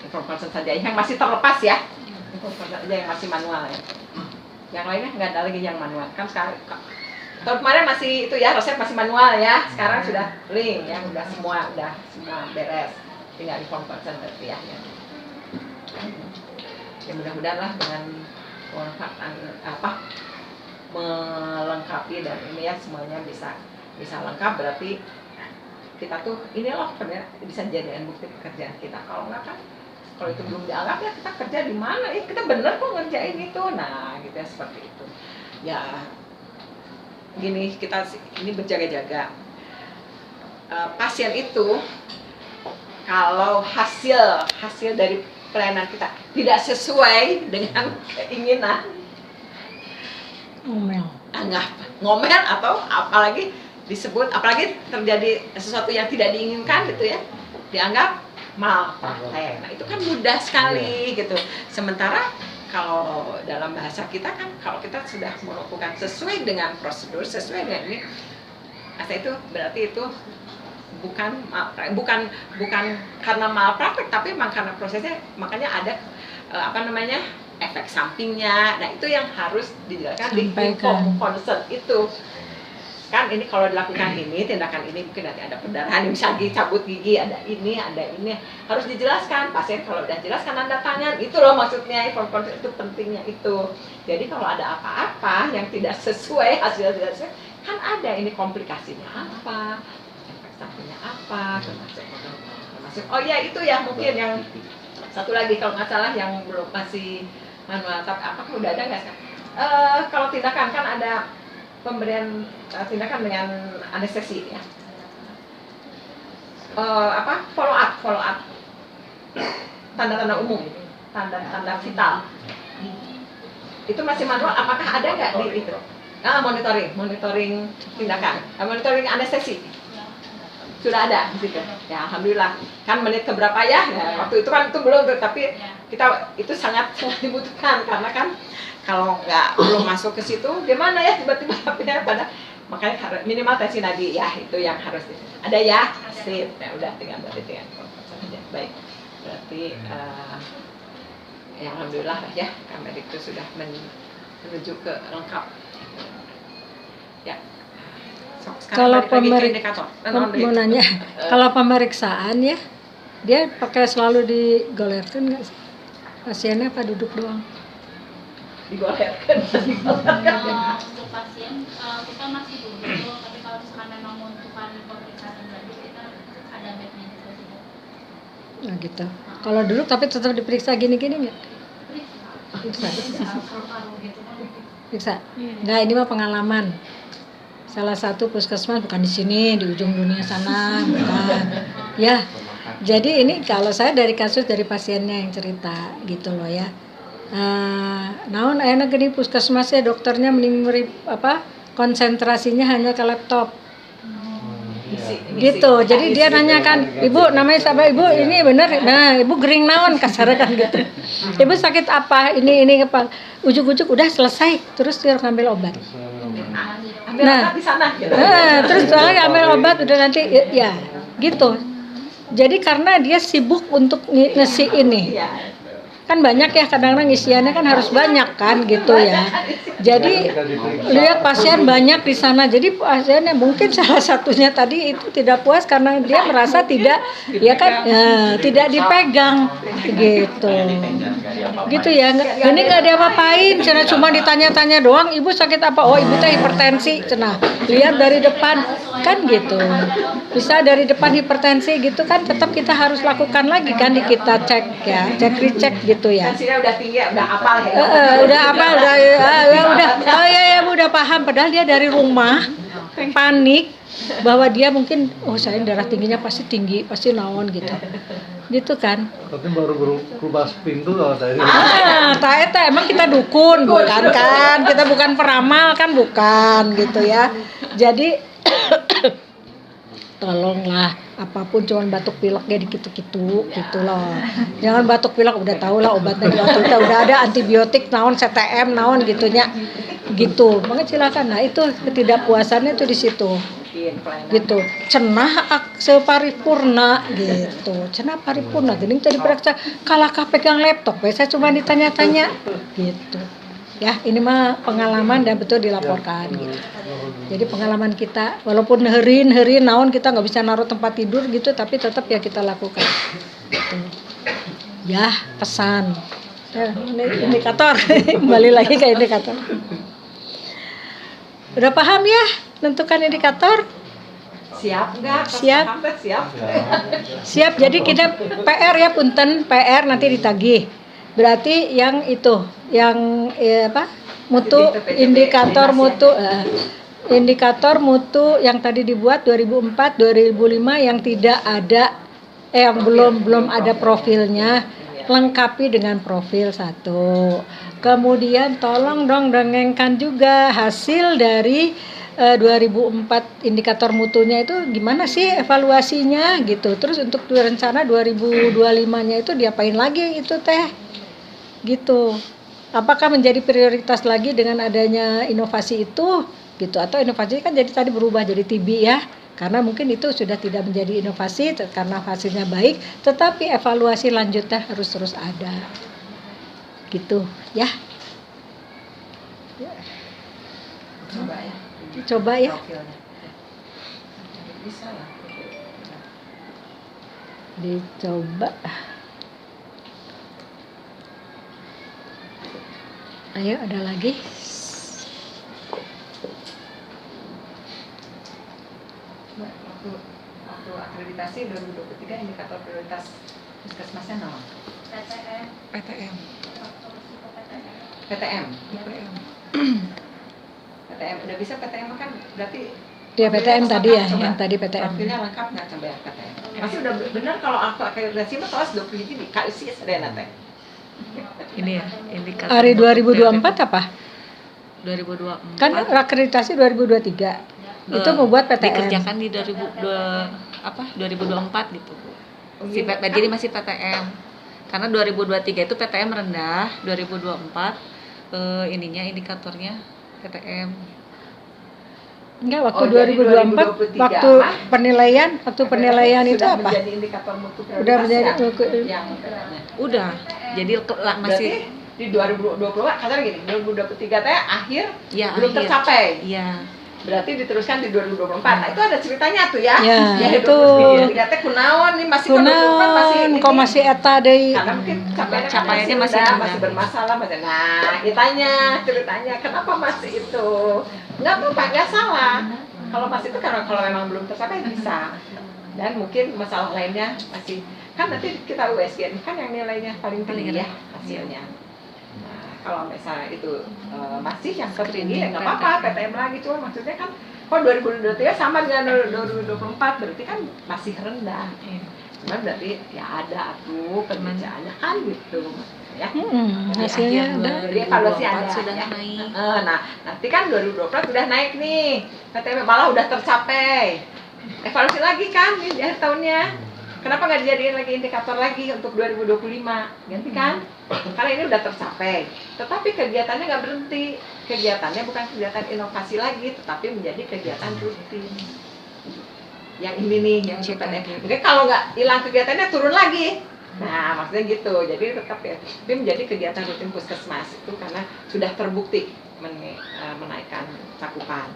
informasi saja yang masih terlepas ya. Informasi saja yang masih manual ya. Yang lainnya nggak ada lagi yang manual. Kan sekarang tahun kemarin masih itu ya, resep masih manual ya. Sekarang sudah link ya, udah semua beres. Tinggal informasi berarti ya. Ya mudah-mudahan lah dengan melengkapi dan ini ya semuanya bisa lengkap, berarti kita tuh ini loh bisa jadikan bukti pekerjaan kita. Kalau enggak kan, kalau itu belum dianggap ya kita kerja di mana ya, kita bener kok ngerjain itu. Nah gitu ya, seperti itu ya. Gini, kita ini berjaga-jaga. Pasien itu kalau hasil dari pelayanan kita tidak sesuai dengan keinginan, ngomel atau apalagi terjadi sesuatu yang tidak diinginkan gitu ya, dianggap malpraktek. Nah itu kan mudah sekali gitu. Sementara kalau dalam bahasa kita kan, kalau kita sudah melakukan sesuai dengan prosedur, sesuai dengan ini, itu berarti itu bukan karena malpraktek, tapi memang karena prosesnya, makanya ada efek sampingnya. Nah itu yang harus dijelaskan di info concern itu kan. Ini kalau dilakukan ini, tindakan ini mungkin nanti ada pendarahan, misalnya cabut gigi, ada ini harus dijelaskan. Pasien kalau udah jelaskan tanda tangan, itu loh maksudnya info concern itu pentingnya itu. Jadi kalau ada apa-apa yang tidak sesuai hasil-hasilnya, kan ada ini komplikasinya apa, sampingnya apa, termasuk oh ya itu ya mungkin yang satu lagi kalau nggak salah yang belum masih manual, tapi apakah udah ada nggak sih? Kalau tindakan kan ada pemberian tindakan dengan anestesi ya. Follow up tanda-tanda umum, tanda vital itu masih manual. Apakah ada nggak di itu? Monitoring tindakan, monitoring anestesi sudah ada di situ. Ya alhamdulillah. Kan menit keberapa ya? Waktu itu kan itu belum, tapi kita itu sangat dibutuhkan karena kan kalau belum masuk ke situ gimana ya tiba-tiba pada, makanya minimal tensi nadi ya, itu yang harus ada ya. Sip. Ya udah tinggal saja. Baik. Berarti ya alhamdulillah ya, Kamedik itu sudah menuju ke lengkap. Ya. Kalau mau nanya, kalau pemeriksaan ya, dia pakai selalu digolerkan nggak sih? Pasiennya apa duduk doang? Digolerkan. Untuk pasien kita masih duduk, tapi kalau misalkan memang membutuhkan pemeriksaan lanjut kita ada bednya juga sih. Nah gitu. Kalau duduk tapi tetap diperiksa gini-gini nggak? Periksa. Periksa. Nggak, ini mah pengalaman. Salah satu puskesmas bukan di sini, di ujung dunia sana, bukan. Ya, jadi ini kalau saya dari kasus dari pasiennya yang cerita gitu loh ya. Naon enak gini puskesmasnya, dokternya konsentrasinya hanya ke laptop. Gitu. Jadi dia nanyakan, "Ibu namanya siapa? Ibu ini benar?" Nah, Ibu gering naon kasar kan gitu. "Ibu sakit apa? Ini apa?" Ujuk-ujuk udah selesai, terus dia ngambil obat. Nah, di sana gitu. Terus soalnya ambil obat udah nanti ya gitu. Jadi karena dia sibuk untuk ngisi ini. kan banyak ya, kadang-kadang isiannya kan harus banyak kan gitu ya. Jadi lihat pasien banyak di sana, jadi pasiennya mungkin salah satunya tadi itu tidak puas karena dia merasa tidak, ya kan, tidak dipegang gitu. Gitu ya, ini nggak diapa-apain, cuma ditanya-tanya doang, ibu sakit apa? Oh ibu teh hipertensi, cenah. Lihat dari depan kan gitu. Bisa dari depan hipertensi gitu kan, tetap kita harus lakukan lagi kan, kita cek ya, cek recheck gitu ya. Tensinya udah tinggi, udah apal ya. Udah apa? Udah. Oh ya bu udah paham. Padahal dia dari rumah panik bahwa dia mungkin saya darah tingginya pasti tinggi, pasti naon gitu kan. Tapi baru berubah pintu kalau dari Tak eta emang kita dukun bukan kan, kita bukan peramal kan, bukan gitu ya. Jadi tolonglah, apapun cuman batuk pilek ya gitu loh. Jangan batuk pilek udah tahu lah obatnya di batuk udah ada antibiotik naon CTM naon gitunya gitu. Makanya silakan. Nah itu ketidakpuasannya tuh di situ. Gitu. Cenah separipurna gitu. Cenah paripurna geuning tadi periksa kalahkah pegang laptop. Saya cuma ditanya-tanya gitu. Ya, ini mah pengalaman dan betul dilaporkan gitu. Jadi pengalaman kita walaupun herin naon kita nggak bisa naruh tempat tidur gitu, tapi tetap ya kita lakukan. Gitu. Ya, pesan. Ini indikator. Kembali lagi ke indikator. Udah paham ya? Tentukan indikator. Siap nggak? Siap. Siap. Siap. Jadi kita PR ya punten, PR nanti ditagih. Berarti yang itu, yang mutu, indikator mutu yang tadi dibuat 2004, 2005 yang tidak ada, yang belum ada profilnya, lengkapi dengan profil satu. Kemudian tolong dong dongengkan juga hasil dari 2004 indikator mutunya itu gimana sih evaluasinya gitu. Terus untuk rencana 2025-nya itu diapain lagi itu teh gitu. Apakah menjadi prioritas lagi dengan adanya inovasi itu gitu, atau inovasi kan jadi tadi berubah jadi TB ya, karena mungkin itu sudah tidak menjadi inovasi karena hasilnya baik, tetapi evaluasi lanjutnya harus terus ada gitu ya. Coba ya. Bisa lah. Dicoba. Ayo ada lagi. Waktu akreditasi 2023 indikator prioritas puskesmasnya naon? PTM. PTM. PTM udah bisa PTM kan berarti Ya PTM tadi ya, coba. yang tadi PTM. Profilnya lengkap nggak coba ya PTM? Masih udah benar kalau aku akreditasi mah kelas 20 di KUSI ada nanti. Ini ya indikator. Hari 2024 apa? 2024. Kan akreditasi 2023. Itu membuat PTM. Dikerjakan di 2024 gitu Bu. Jadi masih PTM. Karena 2023 itu PTM rendah, 2024 ininya indikatornya PTM. Enggak, waktu jadi 2024 waktu penilaian itu apa? Menjadi indikator mutu prioritas Udah menjadi yang Udah. Jadi masih berarti di 2020 kata gini, 2023 teh akhir ya, belum akhir. tercapai. Iya. Berarti diteruskan di 2024. Nah, itu ada ceritanya tuh ya. Ya, itu 2023 teh kunaon nih masih kok 2024 masih ini. kok masih eta deui. Karena mungkin capaiannya masih udah, rendah. masih bermasalah masih. Nah, ceritanya kenapa masih itu? Nggak apa-apa, nggak salah. Kalau masih itu karena kalau memang belum tercapai bisa. Dan mungkin masalah lainnya masih kan nanti kita USG kan yang nilainya paling tinggi ya hasilnya. Nah, kalau misalnya itu masih yang tertinggi ya nggak apa-apa PTM lagi, cuma maksudnya kan kok 2023 sama dengan 2024 berarti kan masih rendah. Cuman berarti ya ada tuh perbedaan kan gitu ya. Hasilnya ada. Jadi evaluasi ada sudah ya. naik. Nah, nanti kan 2024 udah naik nih. PTM malah udah tercapai. Evaluasi lagi kan di akhir tahunnya. Kenapa nggak dijadiin lagi indikator lagi untuk 2025? Ganti kan? Karena ini udah tercapai. Tetapi kegiatannya nggak berhenti. Kegiatannya bukan kegiatan inovasi lagi, tetapi menjadi kegiatan rutin. Yang ini nih, yang PTM. Mungkin kalau nggak hilang kegiatannya turun lagi. Nah, maksudnya gitu. Jadi tetap ya, tapi menjadi kegiatan rutin puskesmas itu karena sudah terbukti menaikkan cakupan.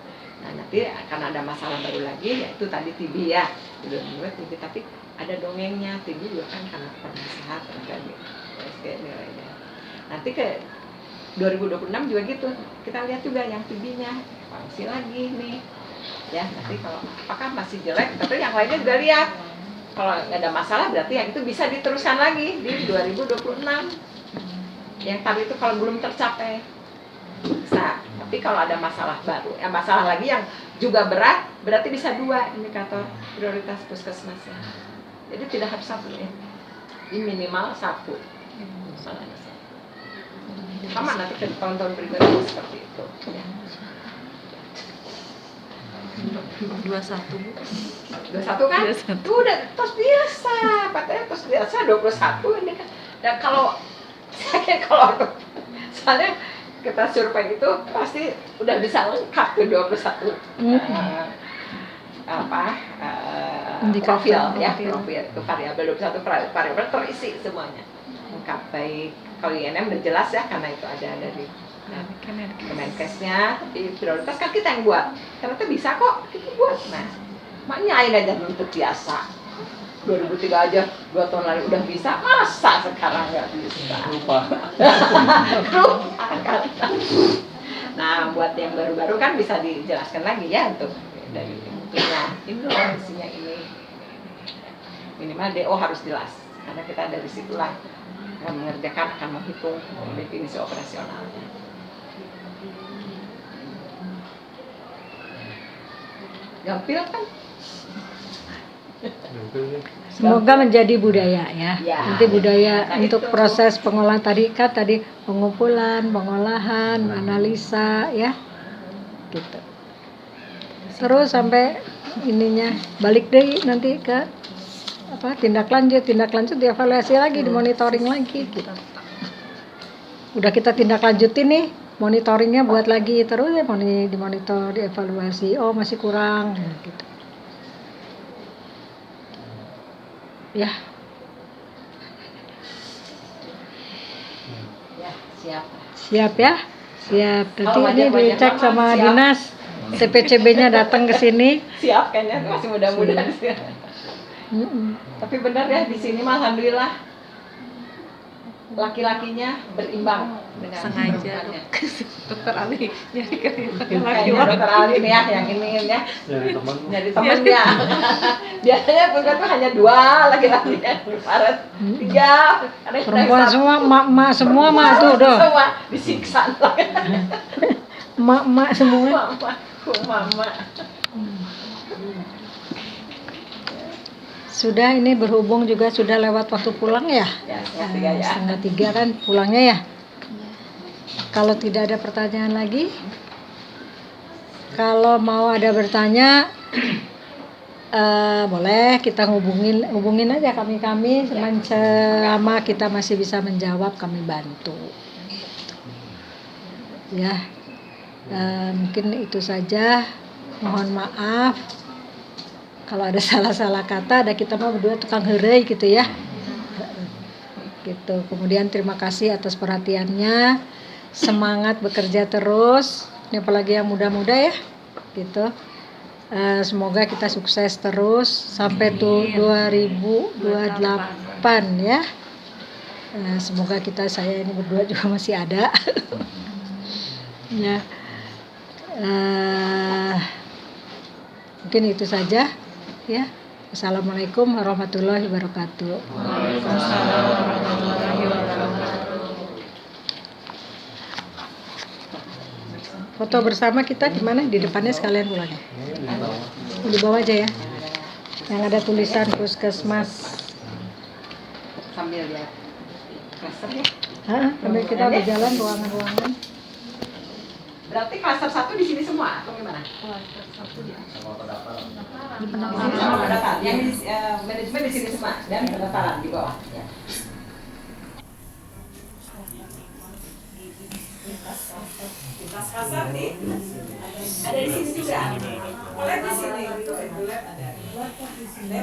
Nah, nanti karena ada masalah baru lagi, yaitu tadi TB ya, udah mulai TB, tapi ada dongengnya. TB juga kan karena kurang sehat, kan nilainya. Nanti ke 2026 juga gitu, kita lihat juga yang TB-nya, evaluasi lagi nih. Ya, nanti kalau apakah masih jelek, tapi yang lainnya juga lihat. Kalau nggak ada masalah berarti yang itu bisa diteruskan lagi di 2026. Yang tadi itu kalau belum tercapai bisa. Tapi kalau ada masalah baru, masalah lagi yang juga berat, berarti bisa 2 indikator prioritas puskesmasnya. Jadi tidak harus 1 ya. Ini minimal 1. Masalahnya 1. Sama nanti ke tahun-tahun berikutnya seperti itu. Ya. 21 Bu. 21 kan? 21. Tuh udah tos biasa, katanya tos biasa 21 ini kan. Dan kalau aku, soalnya kita survei itu pasti udah bisa lengkap tuh 21 profil ya, profil itu variabel 21 variabel terisi semuanya lengkap. Baik kalau INM udah jelas ya karena itu ada dari Kemenkesnya, tapi prioritas kan kita yang buat. Ternyata bisa kok kita buat. Nah, maknya aja belum terbiasa. 2003 aja 2 tahun lalu udah bisa, masa sekarang nggak bisa? Lupa. Lupa kan. Nah, buat yang baru-baru kan bisa dijelaskan lagi ya untuk dari bentuknya. Ini loh isinya ini. Minimal DO harus jelas karena kita dari situlah mengerjakan akan menghitung definisi operasionalnya. Gampil kan? Semoga menjadi budaya ya. Ya. Nanti budaya Nah, untuk itu. proses pengolahan tadi pengumpulan, pengolahan, analisa ya. Gitu. Terus sampai ininya balik deh nanti ke tindak lanjut dievaluasi lagi, dimonitoring lagi gitu. Udah kita tindak lanjutin nih, monitoringnya buat lagi terus ya, dimonitor, dievaluasi. Oh masih kurang gitu. Ya. Ya, siap. Siap ya? Siap. Nanti Kalau ini wajah-wajah dicek mama sama siap. dinas. TPCB-nya datang ke sini. Siap kayaknya masih mudah-mudahan sih. Mm-mm. Tapi benar ya di sini mah alhamdulillah laki-lakinya berimbang dengan Sengaja perempuannya. Dokter Ali nyari Kayaknya laki-laki. dokter Ali nih ya yang ini ya. Jadi teman. Jadi temennya. Biasanya punya tuh hanya 2 laki-laki yang kemarin 3. Karena kita Perempuan yang semua, emak-emak semua mah tuh doh. semua disiksa. Emak-emak semua. Mama. Sudah ini berhubung juga sudah lewat waktu pulang ya. Ya, setengah 3 ya. 3 kan pulangnya ya. Kalau tidak ada pertanyaan lagi, kalau mau ada bertanya, boleh kita hubungin aja kami selama kita masih bisa menjawab kami bantu. Ya, mungkin itu saja. Mohon maaf kalau ada salah-salah kata. Ada kita mah berdua tukang heureuy gitu ya. Gitu. Kemudian terima kasih atas perhatiannya. Semangat bekerja terus. Ini apalagi yang muda-muda ya. Gitu. Semoga kita sukses terus sampai 2028 ya. Semoga saya ini berdua juga masih ada. Ya. Mungkin itu saja ya. Assalamualaikum warahmatullahi wabarakatuh. Foto bersama kita di mana? Di depannya sekalian pulangnya. Di bawah aja ya. Yang ada tulisan Puskesmas. Sambil lihat klasternya. Sambil kita berjalan ruangan-ruangan. Berarti klaster 1 di sini semua atau gimana? Sama pendaftaran. Di sini sama pendaftaran. Yang manajemen di sini semua dan pendaftaran di bawah. Ya. Lintas klaster nih. Ada di sini juga. Lab di sini. Itu lab ada. Lab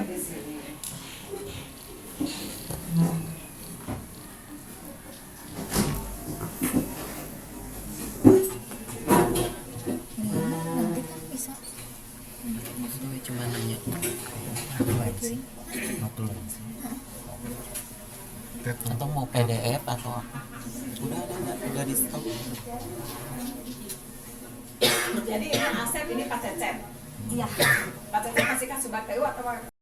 di sini. Cuma nanya. Atau mau PDF atau apa? Udah di stop. Jadi ini Asep, ini Pak Cecep. Iya. Pak Cecep kasih ke Subak TU atau